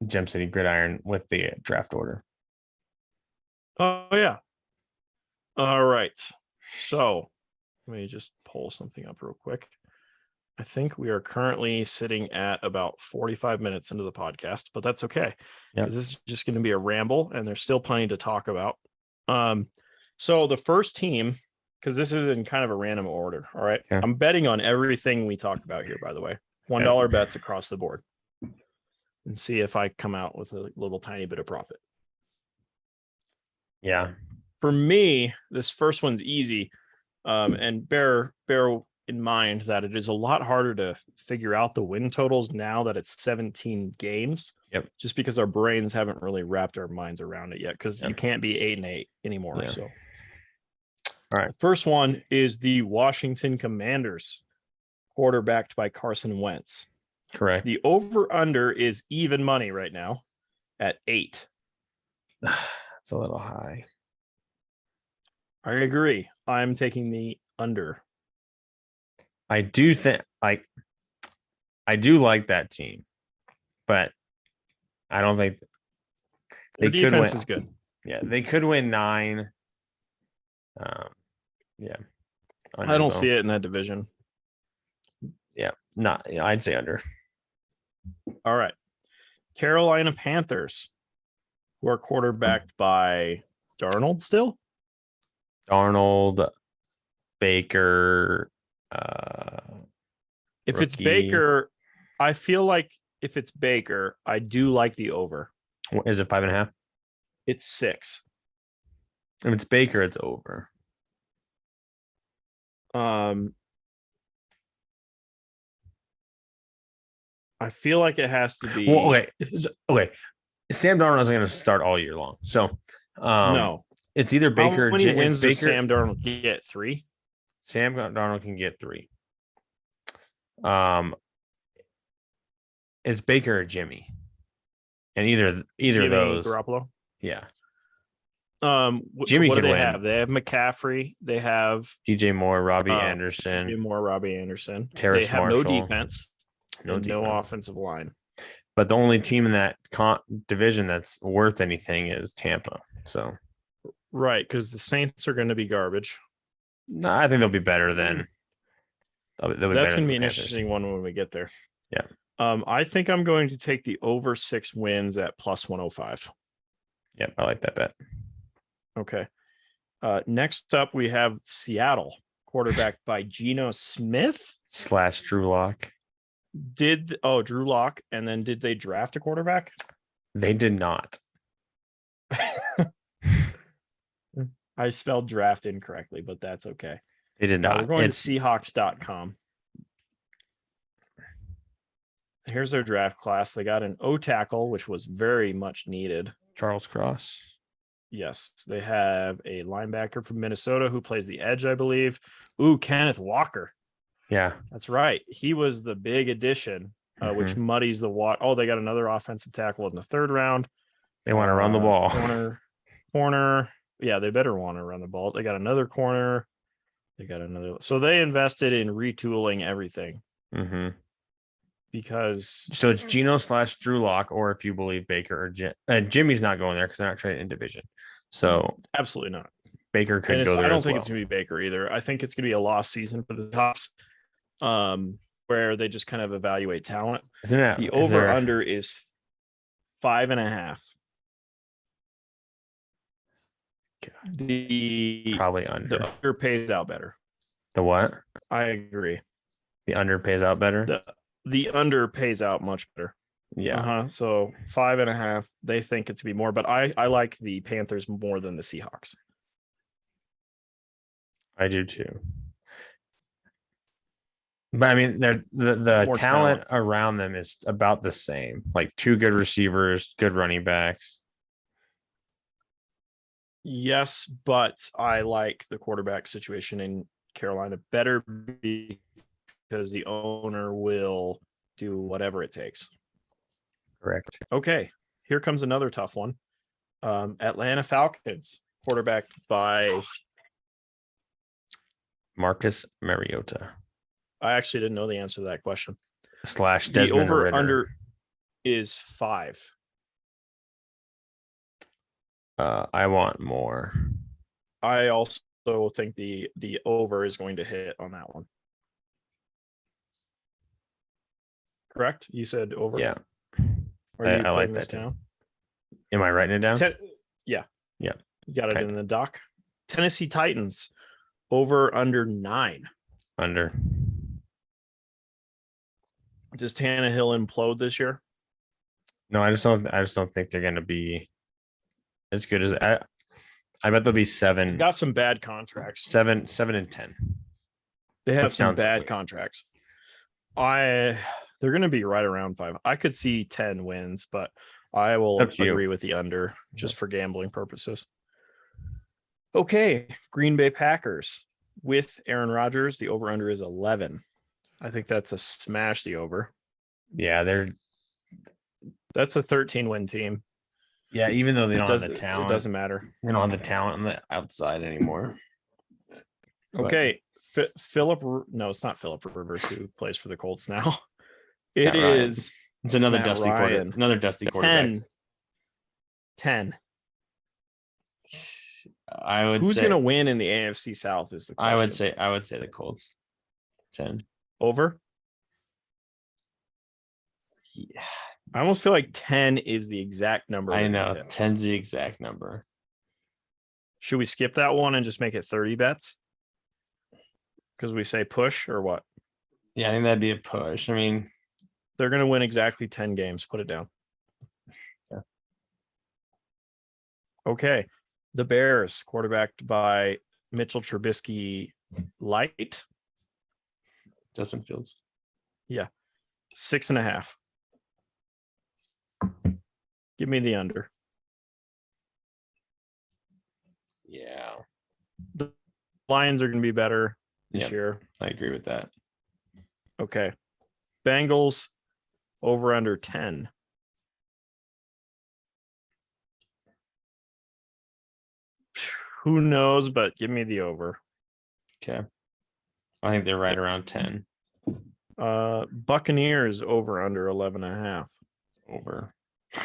Gem City Gridiron with the draft order. Oh, yeah. All right. So let me just pull something up real quick. I think we are currently sitting at about 45 minutes into the podcast, but that's okay, because this is just going to be a ramble, and there's still plenty to talk about. So the first team, because this is in kind of a random order. All right. Yeah. I'm betting on everything we talk about here, by the way. $1 bets across the board, and see if I come out with a little tiny bit of profit. Yeah. For me, this first one's easy. And bear in mind that it is a lot harder to figure out the win totals now that it's 17 games. Yep. Just because our brains haven't really wrapped our minds around it yet, because you can't be 8-8 anymore. Yeah. So, all right. First one is the Washington Commanders, quarterbacked by Carson Wentz. Correct. The over-under is even money right now at 8. That's a little high. I agree. I'm taking the under. I do think I do like that team, but I don't think their defense is good. Yeah, they could win 9. Yeah. I don't see it in that division. Yeah, I'd say under. All right. Carolina Panthers, who are quarterbacked by Darnold still? Darnold, Baker. If rookie. It's Baker, I feel like if it's Baker, I do like the over. Is it 5.5? It's 6. If it's Baker, it's over. I feel like it has to be Well, okay. Sam Darnold isn't going to start all year long, so no. it's either How Baker. many It's wins does Baker. Sam Darnold get? 3? Sam Darnold can get 3. Um, it's Baker or Jimmy, and either of Jimmy those, Garoppolo. yeah. Jimmy What do could they win. have? They have McCaffrey. They have DJ Moore, Robbie DJ Anderson, Moore, Robbie Anderson. They Terrace have no Marshall, defense no and no defense. offensive line. But the only team in that division that's worth anything is Tampa. So, Right, because the Saints are going to be garbage. no, I think they'll be better than. They'll be That's better going to than be an Panthers. interesting one when we get there. Yeah. I think I'm going to take the over 6 wins at plus 105. Yep, I like that bet. Okay. Next up, we have Seattle, quarterbacked by Geno Smith. / Drew Lock. Drew Lock, and then did they draft a quarterback? They did not. I spelled draft incorrectly, but that's okay. They did not. We're going to Seahawks.com. Here's their draft class. They got an O tackle, which was very much needed. Charles Cross. Yes. They have a linebacker from Minnesota who plays the edge, I believe. Ooh, Kenneth Walker. Yeah. That's right. He was the big addition, which muddies the water. Oh, they got another offensive tackle in the 3rd round. They want to run the ball. Corner. Yeah, they better want to run the ball. They got another corner. They got another. So they invested in retooling everything. Because so it's Geno / Drew Lock, or if you believe Baker or Jimmy's not going there because they're not trading in division. So absolutely not. Baker could go there. I don't think it's going to be Baker either. I think it's going to be a lost season for the Tops, where they just kind of evaluate talent. Isn't it? The over under is 5.5. Probably under. The under pays out better. The what? I agree. The under pays out better. The under pays out much better. Yeah. So 5.5. They think it's to be more, but I like the Panthers more than the Seahawks. I do too. But I mean, the talent around them is about the same. Like 2 good receivers, good running backs. Yes, but I like the quarterback situation in Carolina better because the owner will do whatever it takes. Correct. Okay, here comes another tough one. Atlanta Falcons, quarterbacked by Marcus Mariota. I actually didn't know the answer to that question. / Desmond the over Ritter. Under is 5. I want more. I also think the over is going to hit on that one. Correct? You said over? Yeah. I like that down? Am I writing it down? Yeah. Yeah. You got it in the doc. Tennessee Titans, over under 9. Under. Does Tannehill implode this year? No, I just don't think they're going to be as good as I bet they'll be 7. Got some bad contracts. 7 and 10. They have some bad contracts. They're going to be right around 5. I could see 10 wins, but I will agree with the under just for gambling purposes. Okay, Green Bay Packers with Aaron Rodgers. The over under is 11. I think that's a smash. The over. Yeah, that's a 13-win team. Yeah, even though they don't have the talent, it doesn't matter. They don't have the talent on the outside anymore. Okay, Philip. No, it's not Philip Rivers who plays for the Colts now. It is. It's another dusty quarterback. Another dusty quarterback. 10. I would. Who's going to win in the AFC South is the question. I would say the Colts. 10 over. Yeah. I almost feel like 10 is the exact number. I know 10's the exact number. Should we skip that one and just make it 30 bets? Because we say push or what? Yeah, I think that'd be a push. I mean, they're going to win exactly 10 games. Put it down. Yeah. Okay. The Bears, quarterbacked by Mitchell Trubisky, light. Justin Fields. 6.5. Give me the under. Yeah, The Lions are going to be better this Yep. year. I agree with that. Okay. Bengals over under 10. Who knows, but give me the over. Okay. I think they're right around 10. Buccaneers over under 11.5. Over.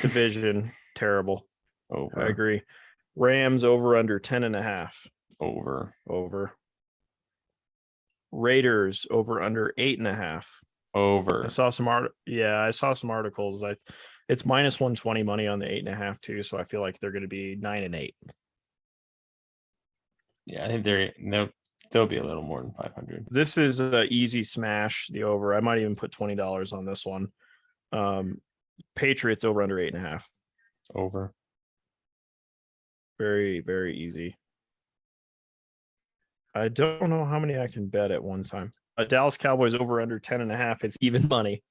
Division, terrible. Over. I agree. Rams over under 10.5. Over. Over. Raiders over under 8.5. Over. I saw some articles. It's minus 120 money on the 8.5 too. So I feel like they're going to be 9-8. Yeah, I think they'll be a little more than 500. This is an easy smash, the over. I might even put $20 on this one. Patriots over under 8.5. Over. Very, very easy. I don't know how many I can bet at one time. Dallas Cowboys over under 10.5. It's even money.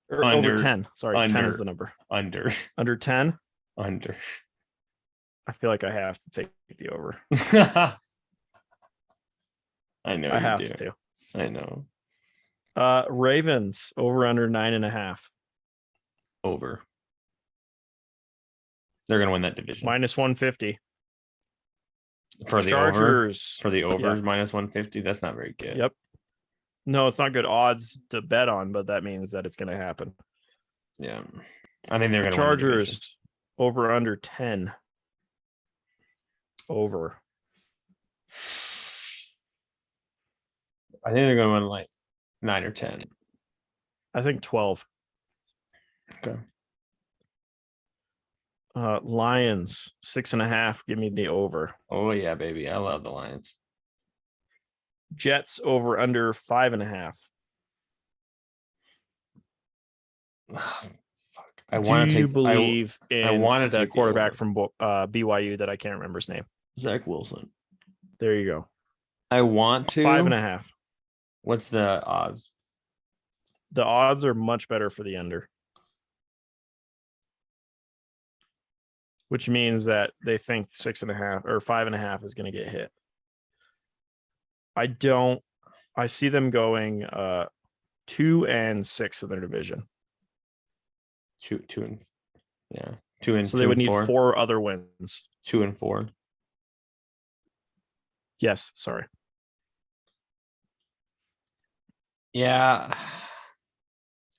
Or Under. over 10. Sorry, 10 Under. is the number. Under. Under 10. Under. I feel like I have to take the over. I know I you have do. to. I know. Ravens over under 9.5. Over. They're gonna win that division. Minus 150. For the Chargers. over. For the overs, Yeah. minus 150. That's not very good. Yep. No, it's not good odds to bet on, but that means that it's going to happen. Yeah. I think they're gonna win the division. Chargers over under 10. Over. I think they're gonna win like 9 or 10. I think 12. Okay. Lions 6.5. Give me the over. Oh yeah, baby. I love the Lions. Jets over under 5.5. Fuck. I Do want to you take. believe in wanna the take the quarterback over. from BYU that I can't remember his name? Zach Wilson. There you go. I want to. 5.5. What's the odds? The odds are much better for the under, which means that they think 6.5 or 5.5 is going to get hit. I see them going 2-6 in their division. 2 and yeah, 2 and So they would need 4 other wins. 2 and 4. Yes, sorry. Yeah,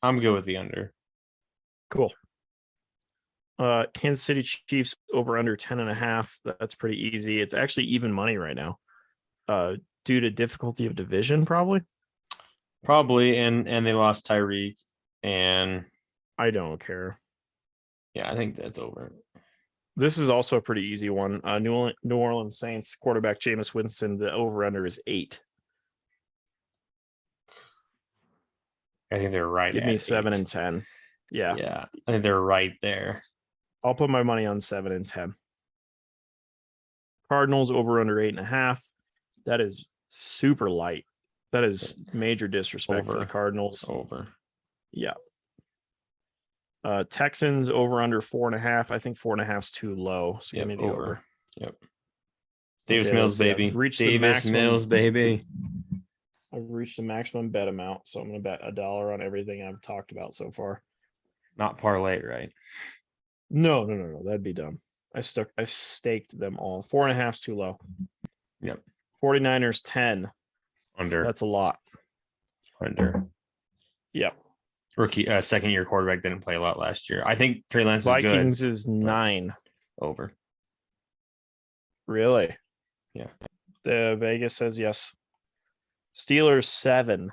I'm good with the under. Cool. Kansas City Chiefs over under 10.5. That's pretty easy. It's actually even money right now. Due to difficulty of division, probably. And they lost Tyreek, and I don't care. yeah, I think that's over. This is also a pretty easy one. New Orleans Saints quarterback Jameis Winston. The over under is 8. I think they're right. Give at me 7 8. and 10. Yeah. Yeah, I think they're right there. I'll put my money on 7 and 10. Cardinals over under 8.5. That is super light. That is major disrespect for the Cardinals. Over. Yeah. Texans over under 4.5. I think 4.5 is too low. So give me the over. Yep. Davis Okay, Mills, baby. Davis Mills, baby. I've reached the maximum bet amount, so I'm going to bet $1 on everything I've talked about so far. Not parlay, right? No. That'd be dumb. I staked them all. 4.5 is too low. Yep. 49ers 10. Under. That's a lot. Under. Yep. Rookie, second year quarterback didn't play a lot last year. I think Trey Lance Vikings is good. is 9. Over. Really? Yeah. The Vegas says yes. Steelers 7.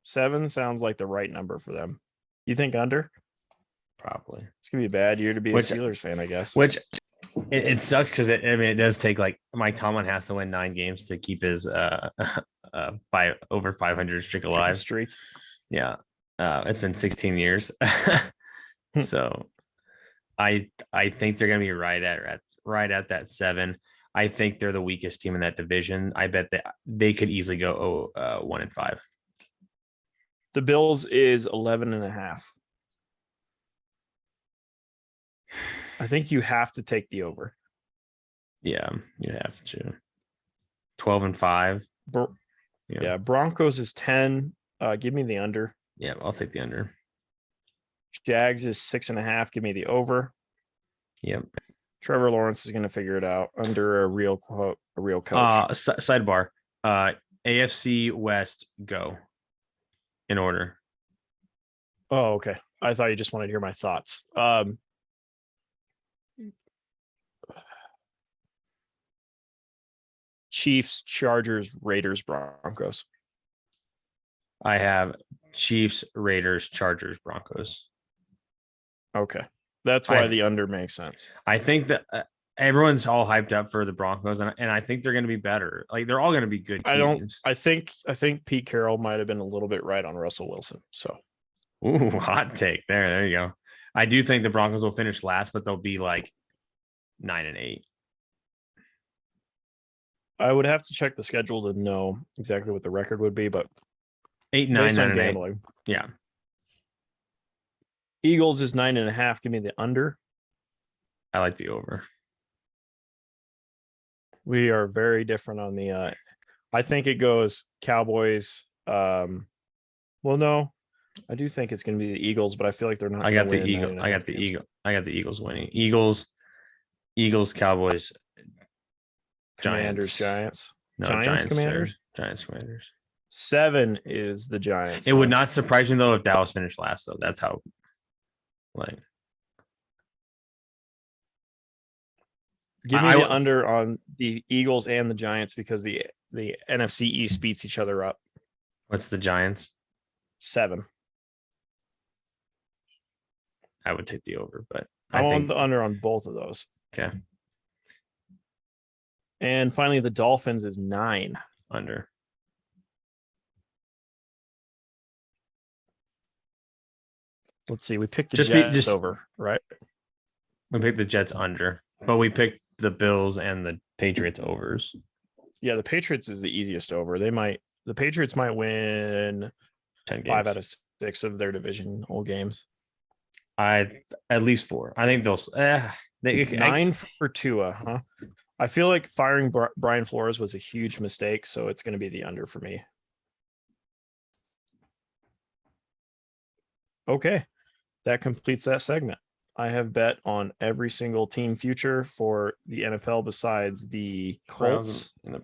7 sounds like the right number for them. You think under? Probably. It's gonna be a bad year to be a Steelers fan, I guess. Which it sucks because it does take like Mike Tomlin has to win 9 games to keep his over 500 streak alive. Streak. Yeah. It's been 16 years. So I think they're gonna be right at that 7. I think they're the weakest team in that division. I bet that they could easily go 1-5. The Bills is 11.5. I think you have to take the over. Yeah, you have to. 12-5. Yeah, Broncos is 10. Give me the under. Yeah, I'll take the under. Jags is 6.5. Give me the over. Yep. Trevor Lawrence is going to figure it out under a real coach. Sidebar. AFC West go in order. Oh, okay. I thought you just wanted to hear my thoughts. Chiefs, Chargers, Raiders, Broncos. I have Chiefs, Raiders, Chargers, Broncos. Okay. That's why the under makes sense. I think that everyone's all hyped up for the Broncos, and I think they're going to be better. Like, they're all going to be good teams. I think Pete Carroll might have been a little bit right on Russell Wilson. So, ooh, hot take there. There you go. I do think the Broncos will finish last, but they'll be like 9-8. I would have to check the schedule to know exactly what the record would be, but 8-9, 9-8. Yeah. Eagles is 9.5. Give me the under. I like the over. We are very different on the. I think it goes Cowboys. Well, no, I do think it's going to be the Eagles, but I feel like they're not. I got the Eagle. I got the Eagle. I got the Eagles winning. Eagles, Cowboys, Commanders, Giants. No, Giants, Commanders. Giants, Commanders. 7 is the Giants. It would not surprise me though if Dallas finished last though. That's how. Like, give me the under on the Eagles and the Giants because the NFC East beats each other up. What's the Giants? 7. I would take the over, but I want the under on both of those. Okay. And finally, the Dolphins is 9. Under. Let's see. We picked the Jets over, right? We picked the Jets under, but we picked the Bills and the Patriots overs. Yeah, the Patriots is the easiest over. The Patriots might win 10 games. 5 out of 6 of their divisional games. At least 4. I think they'll 9 for Tua, huh? I feel like firing Brian Flores was a huge mistake, so it's going to be the under for me. Okay, that completes that segment. I have bet on every single team future for the NFL besides the Colts and the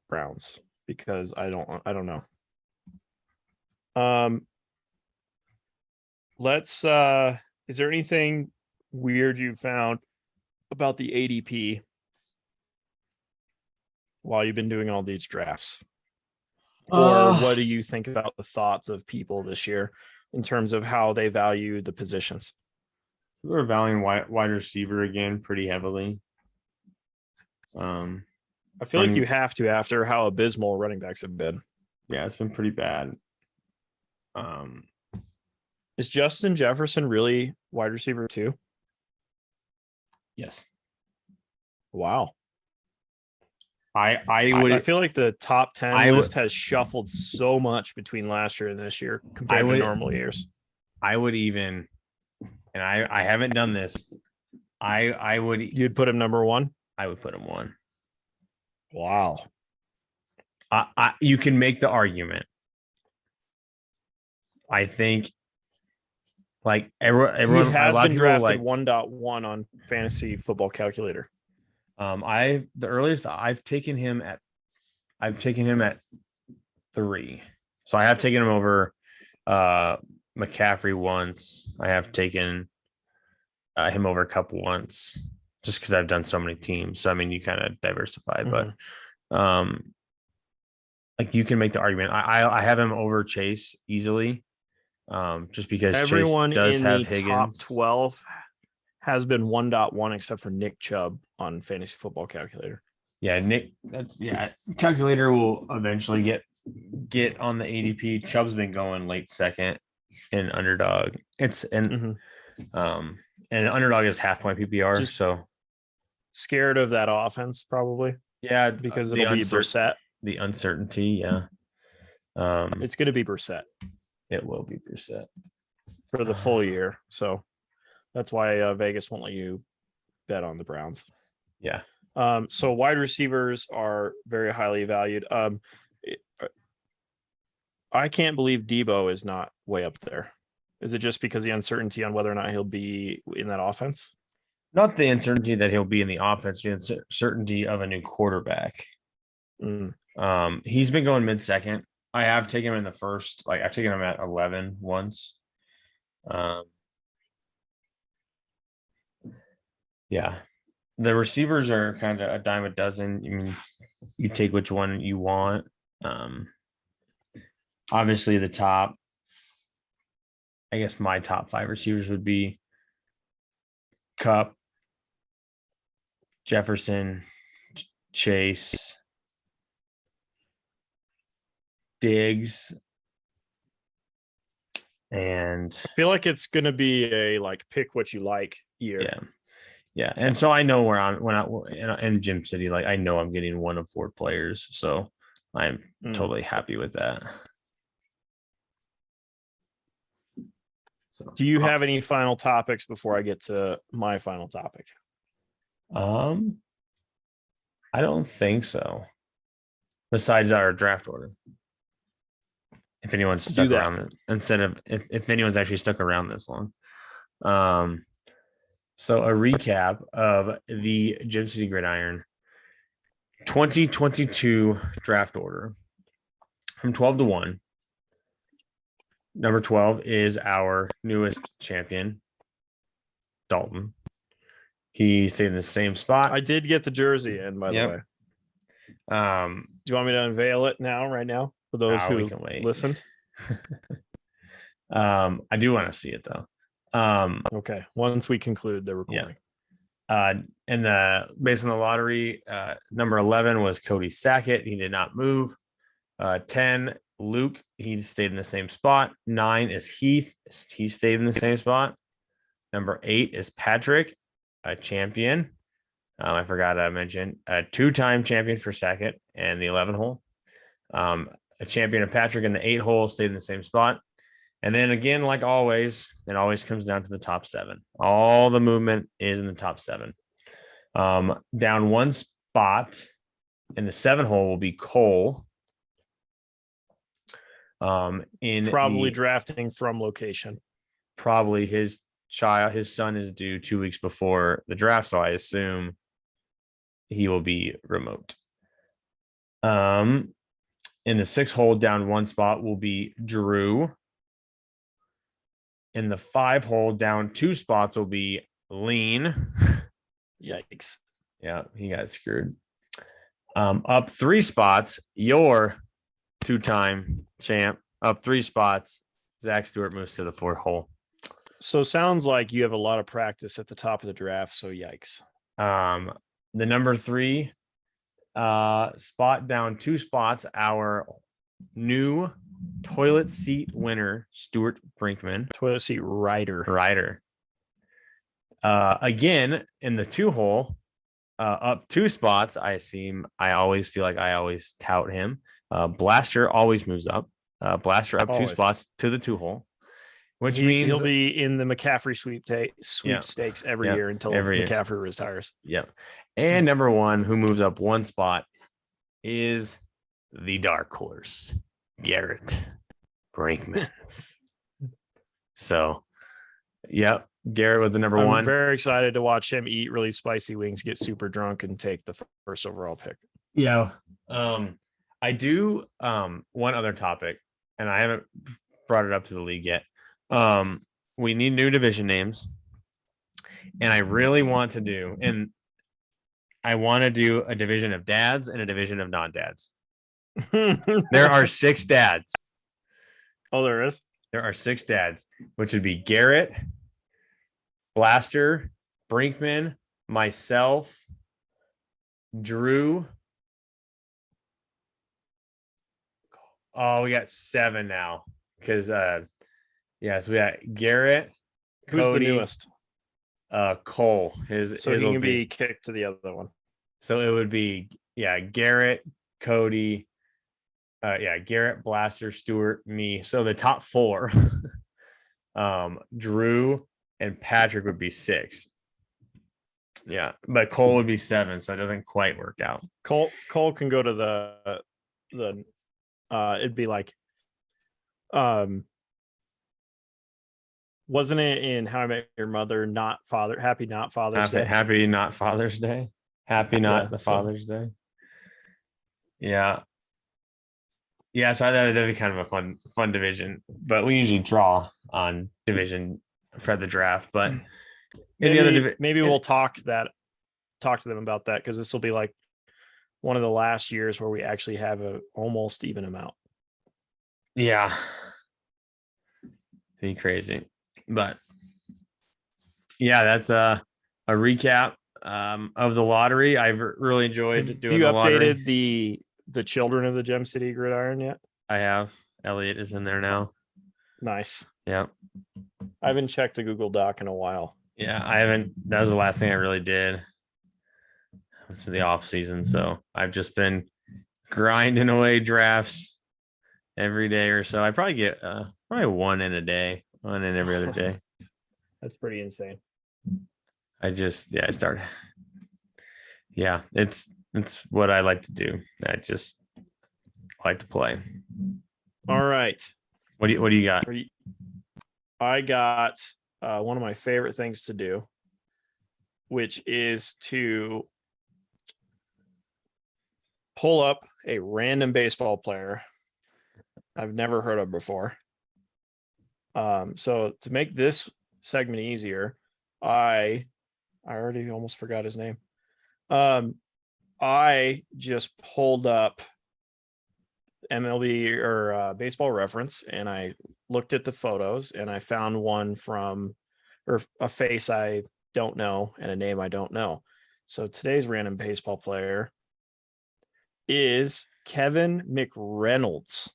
Browns because I don't know. Is there anything weird you found about the ADP while you've been doing all these drafts? Or what do you think about the thoughts of people this year in terms of how they value the positions? We're valuing wide receiver again pretty heavily. I feel like you have to after how abysmal running backs have been. Yeah, it's been pretty bad. Is Justin Jefferson really wide receiver 2? Yes. Wow. I feel like the top 10 list has shuffled so much between last year and this year compared to normal years. I would even, and I haven't done this. You'd put him number 1? I would put him 1. Wow. You can make the argument. I think like everyone he has been drafted 1.1 on Fantasy Football Calculator. The earliest I've taken him at 3. So I have taken him over McCaffrey once. I have taken him over Cup once just because I've done so many teams. So I mean, you kind of diversify, but like you can make the argument. I have him over Chase easily, just because everyone Chase does in have the Higgins. top 12 has been 1.1 except for Nick Chubb on Fantasy Football Calculator. Yeah, Nick. Calculator will eventually get on the ADP. Chubb's been going late second in Underdog. And Underdog is half my PPR. Scared of that offense, probably, Yeah, because it'll be Brissett. The uncertainty, yeah. It's going to be Brissett It will be Brissett for the full year. So that's why Vegas won't let you bet on the Browns. Yeah. So wide receivers are very highly valued. I can't believe Debo is not way up there. Is it just because the uncertainty on whether or not he'll be in that offense? Not the uncertainty that he'll be in the offense, the uncertainty of a new quarterback. He's been going mid-second. I have taken him in the first, I've taken him at 11 once. Yeah. The receivers are kind of a dime a dozen. I mean, you take which one you want. Obviously the top, I guess my top 5 receivers would be Cup, Jefferson, Chase, Diggs, and I feel like it's going to be a pick what you like year. Yeah. And so I know where I'm in Gym City, I know I'm getting one of 4 players. So I'm totally happy with that. So do you have any final topics before I get to my final topic? I don't think so. Besides our draft order. If anyone's stuck around it, if anyone's actually stuck around this long. So a recap of the Gym City Gridiron 2022 draft order from 12 to 1. Number 12 is our newest champion, Dalton. He stayed in the same spot. I did get the jersey in, by the way. Do you want me to unveil it right now, for those who listened? I do want to see it though. Okay. Once we conclude the recording. And based on the lottery, number 11 was Cody Sackett. He did not move. 10, Luke. He stayed in the same spot. 9 is Heath. He stayed in the same spot. Number 8 is Patrick, a champion. I forgot to mention a 2-time champion for Sackett and the 11 hole. A champion of Patrick in the 8 hole stayed in the same spot. And then again, like always, it always comes down to the top 7. All the movement is in the top 7. Down 1 spot in the 7 hole will be Cole. Probably drafting from location. Probably his son is due 2 weeks before the draft, so I assume he will be remote. In the 6 hole, down 1 spot will be Drew. In the 5 hole, down 2 spots will be Lean. Yikes. Yeah, he got screwed. Up 3 spots, your 2-time champ. Up 3 spots, Zach Stewart moves to the 4th hole. So sounds like you have a lot of practice at the top of the draft. So yikes. The number 3 spot, down 2 spots, our new toilet seat winner, Stuart Brinkman. Toilet seat rider. Again, in the 2 hole, up 2 spots, I always feel like I always tout him. Blaster always moves up. Blaster up always. 2 spots to the 2 hole, which means he'll be in the McCaffrey sweepstakes every year until McCaffrey retires. Yep. And number 1, who moves up 1 spot, is the dark horse, Garrett Brinkman. So, yep, Garrett with the number 1. I'm very excited to watch him eat really spicy wings, get super drunk, and take the first overall pick. Yeah. I do one other topic, and I haven't brought it up to the league yet. We need new division names, and I really want to do a division of dads and a division of non-dads. There are 6 dads. Oh, there is? There are 6 dads, which would be Garrett, Blaster, Brinkman, myself, Drew. Oh, we got 7 now. Because so we got Garrett. Who's Cody, the newest? Cole. So His he will can be be kicked to the other one. so it would be Garrett, Cody, Garrett, Blaster, Stewart, me. So the top four, Drew and Patrick would be 6. Yeah, but Cole would be 7, so it doesn't quite work out. Cole can go to the it'd be like wasn't it in How I Met Your Mother, Happy Not Father's Day? Happy not Father's Day. Happy not the so Father's Day. Yeah. Yeah, so that'd be kind of a fun division. But we usually draw on division for the draft. But maybe we'll talk to them about that, because this will be like one of the last years where we actually have a almost even amount. Yeah. Be crazy. But yeah, that's a recap of the lottery. I've really enjoyed doing the lottery. Have you updated the children of the Gem City Gridiron yet? I have. Elliot is in there now. Nice. Yeah. I haven't checked the Google Doc in a while. Yeah, I haven't. That was the last thing I really did. It was for the off season, so I've just been grinding away drafts every day or so. I probably get probably one in a day, one in every other day. That's pretty insane. I started. Yeah, it's what I like to do. I just like to play. All right. What do you got? I got one of my favorite things to do, which is to pull up a random baseball player I've never heard of before. So to make this segment easier, I already almost forgot his name. I just pulled up MLB or Baseball Reference, and I looked at the photos, and I found one or a face I don't know and a name I don't know. So today's random baseball player is Kevin McReynolds,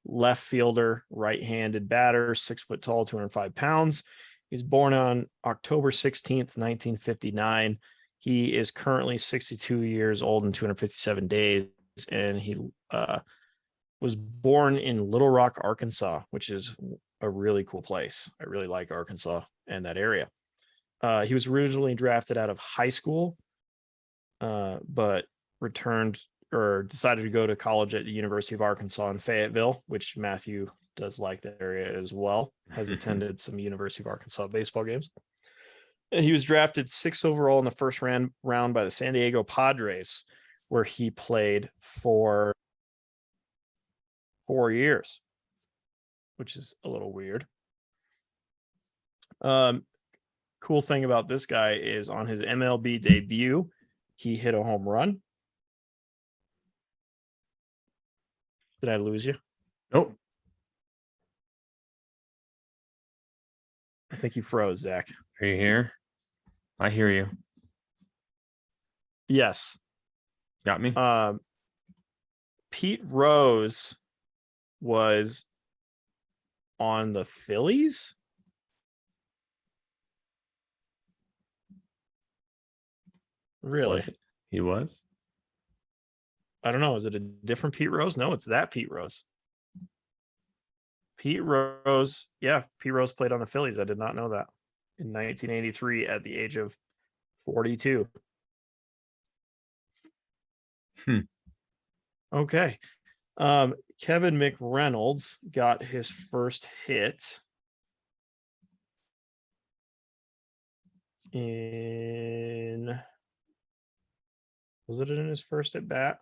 left fielder, right-handed batter, 6 foot tall, 205 pounds. He's born on October 16th, 1959. He is currently 62 years old and 257 days, and he was born in Little Rock, Arkansas, which is a really cool place. I really like Arkansas and that area. He was originally drafted out of high school, but returned or decided to go to college at the University of Arkansas in Fayetteville, which Matthew does like the area as well, has attended some University of Arkansas baseball games. He was drafted 6th overall in the first round by the San Diego Padres, where he played for 4 years, which is a little weird. Cool thing about this guy is on his MLB debut, he hit a home run. Did I lose you? Nope. I think you froze, Zach. Are you here? I hear you. Yes. Got me? Pete Rose was on the Phillies. Really? He was? I don't know. Is it a different Pete Rose? No, it's that Pete Rose. Pete Rose. Yeah, Pete Rose played on the Phillies. I did not know that. In 1983 at the age of 42. Okay. Kevin McReynolds got his first hit was it in his first at bat?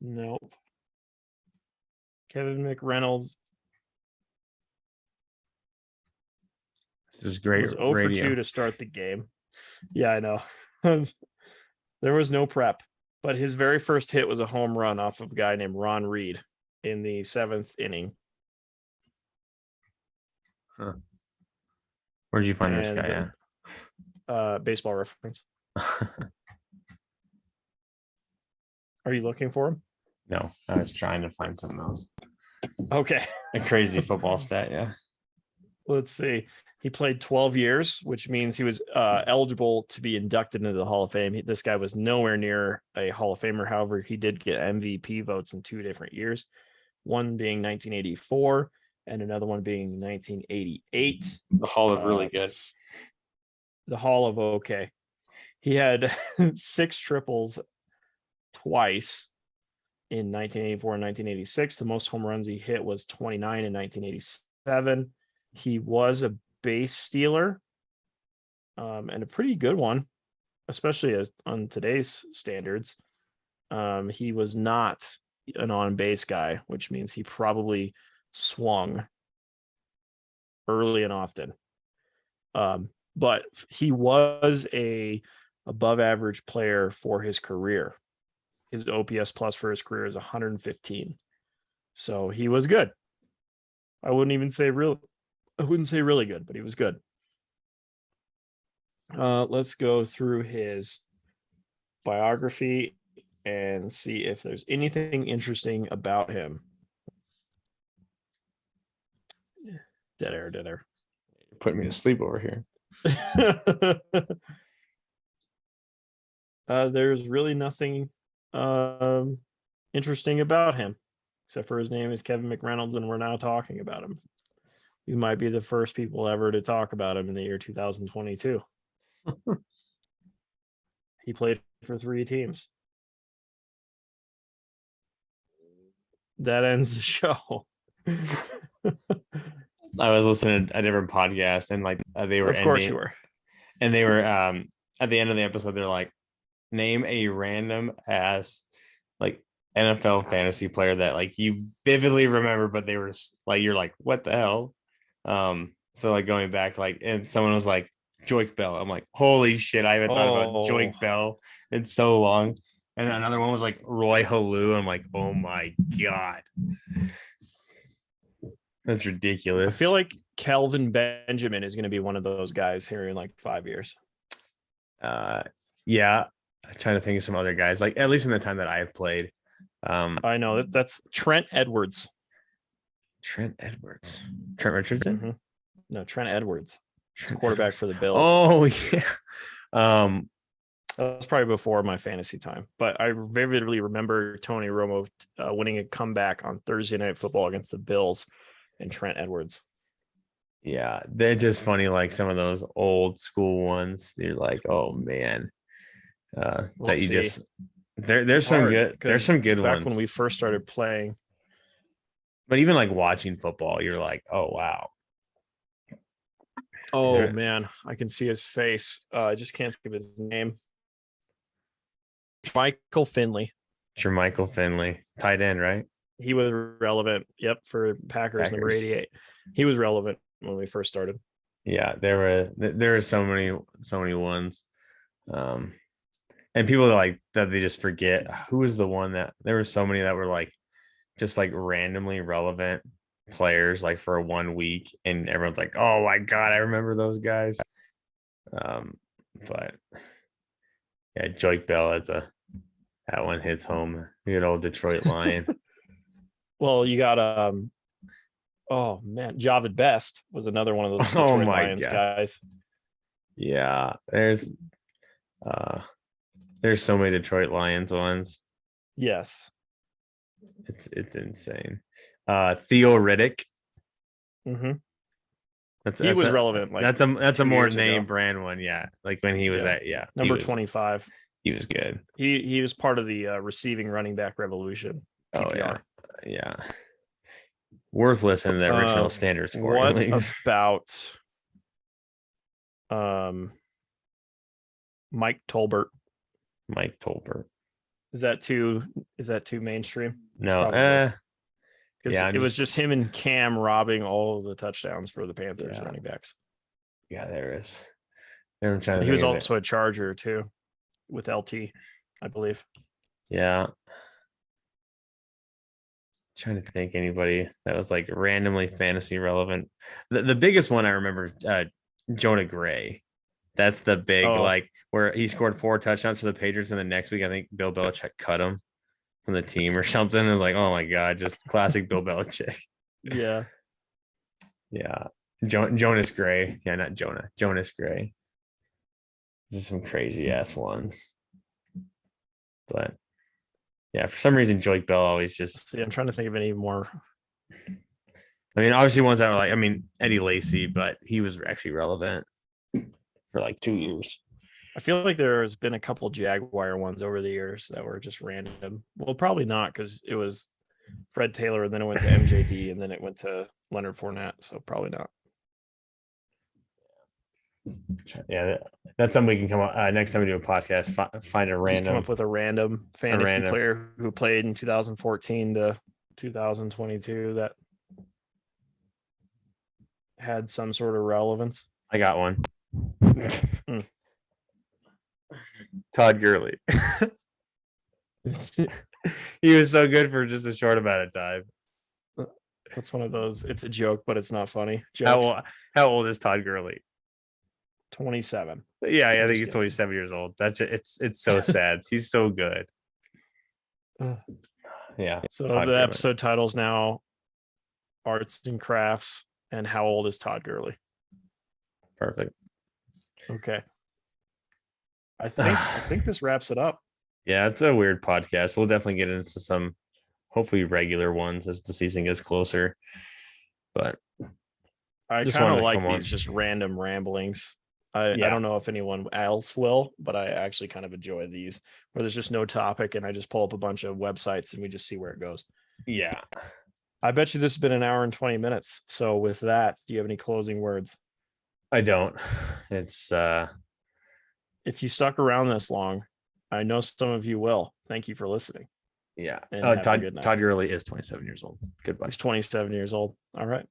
Nope. Kevin McReynolds. This is great. Was 0 for 2 to start the game. Yeah, I know. There was no prep, but his very first hit was a home run off of a guy named Ron Reed in the 7th inning. Huh. Where'd you find this guy at? Baseball Reference. Are you looking for him? No, I was trying to find something else. Okay. A crazy football stat, yeah. Let's see. He played 12 years, which means he was eligible to be inducted into the Hall of Fame. This guy was nowhere near a Hall of Famer. However, he did get MVP votes in 2 different years, one being 1984 and another one being 1988. The Hall of really good. The Hall of okay. He had 6 triples twice in 1984 and 1986. The most home runs he hit was 29 in 1987. He was a base stealer, and a pretty good one, especially on today's standards. He was not an on-base guy, which means he probably swung early and often. But he was a above average player for his career. His OPS plus for his career is 115. So he was good. I wouldn't say really good, but he was good. Let's go through his biography and see if there's anything interesting about him. Dead air. Put me to sleep over here. There's really nothing interesting about him, except for his name is Kevin McReynolds, and we're now talking about him. We might be the first people ever to talk about him in the year 2022. He played for 3 teams. That ends the show. I was listening to a different podcast, and like they were. Of course you were. And they were at the end of the episode, they're like, name a random ass like NFL fantasy player that like you vividly remember, but they were like, you're like, what the hell? So like going back, like, and someone was like Joik Bell. I'm like, holy shit, I haven't thought about Joik Bell in so long. And another one was like Roy Halou. I'm like, oh my god, that's ridiculous. I feel like Kelvin Benjamin is going to be one of those guys here in like 5 years. Yeah, I'm trying to think of some other guys, like at least in the time that I've played. I know that's Trent Edwards. Trent Richardson? Mm-hmm. No, Trent Edwards. He's quarterback for the Bills. Oh yeah. That was probably before my fantasy time, but I vividly remember Tony Romo winning a comeback on Thursday Night Football against the Bills and Trent Edwards. Yeah, they're just funny. Like some of those old school ones, you're like, oh man, that you just there's some good. There's some good ones. Back when we first started playing. But even like watching football, you're like, oh wow. Oh man, I can see his face. I just can't think of his name. Michael Finley. Jermichael Finley, tight end, right? He was relevant. Yep, for Packers. Number 88. He was relevant when we first started. Yeah, there were so many ones. And people that they just forget who was the one that there were so many that were like just like randomly relevant players like for 1 week, and everyone's like, oh my god, I remember those guys. But yeah, Joik Bell, that one hits home. Good old Detroit Lion. Well, you got oh man, Javid Best was another one of those Detroit Lions guys. Yeah, there's so many Detroit Lions ones. Yes, it's insane. Theo Riddick. Mm-hmm. He was relevant. Like that's a more name brand one. Yeah, like when he was at number 25. He was good. He was part of the receiving running back revolution. PPR. Oh yeah. Worth listening to the original standard score. What about Mike Tolbert? Mike Tolbert. Is that too mainstream? No. Because it was just him and Cam robbing all of the touchdowns for the Panthers running backs. Yeah, there is. He was also a Charger too, with LT, I believe. Yeah. Trying to think anybody that was like randomly fantasy relevant. The biggest one I remember, Jonah Gray. That's the big like where he scored 4 touchdowns for the Patriots, and the next week I think Bill Belichick cut him from the team or something. It was like, oh my god, just classic Bill Belichick. Yeah. Yeah. Jonas Gray. Yeah, not Jonah. Jonas Gray. This is some crazy ass ones. But yeah, for some reason, Joey Bell always just. See, I'm trying to think of any more. I mean, obviously ones that were like, I mean, Eddie Lacy, but he was actually relevant for like 2 years. I feel like there's been a couple Jaguar ones over the years that were just random. Well, probably not because it was Fred Taylor, and then it went to MJD, and then it went to Leonard Fournette. So probably not. Yeah, that's something we can come up next time we do a podcast. Find a Just random. come up with a random fantasy random- player who played in 2014 to 2022 that had some sort of relevance. I got one. Hmm. Todd Gurley. He was so good for just a short amount of time. That's one of those. It's a joke, but it's not funny. How old is Todd Gurley? 27. Yeah, I think just he's guessing. 27 years old. That's it. It's so sad. He's so good. Yeah. So Todd the Gurley. episode titles now Arts and Crafts and How Old is Todd Gurley? Perfect. Okay. I think this wraps it up. Yeah, it's a weird podcast. We'll definitely get into some hopefully regular ones as the season gets closer. But I Just kind wanted of to like come on. these just random ramblings. I Yeah. don't know if anyone else will, but I actually kind of enjoy these where there's just no topic and I just pull up a bunch of websites and we just see where it goes. yeah. I bet you this has been an hour and 20 minutes. So with that, do you have any closing words? I don't. It's If you stuck around this long, I know some of you will. Thank you for listening. yeah. And have a Todd good night. Todd Gurley is 27 years old. Goodbye. He's 27 years old. All right.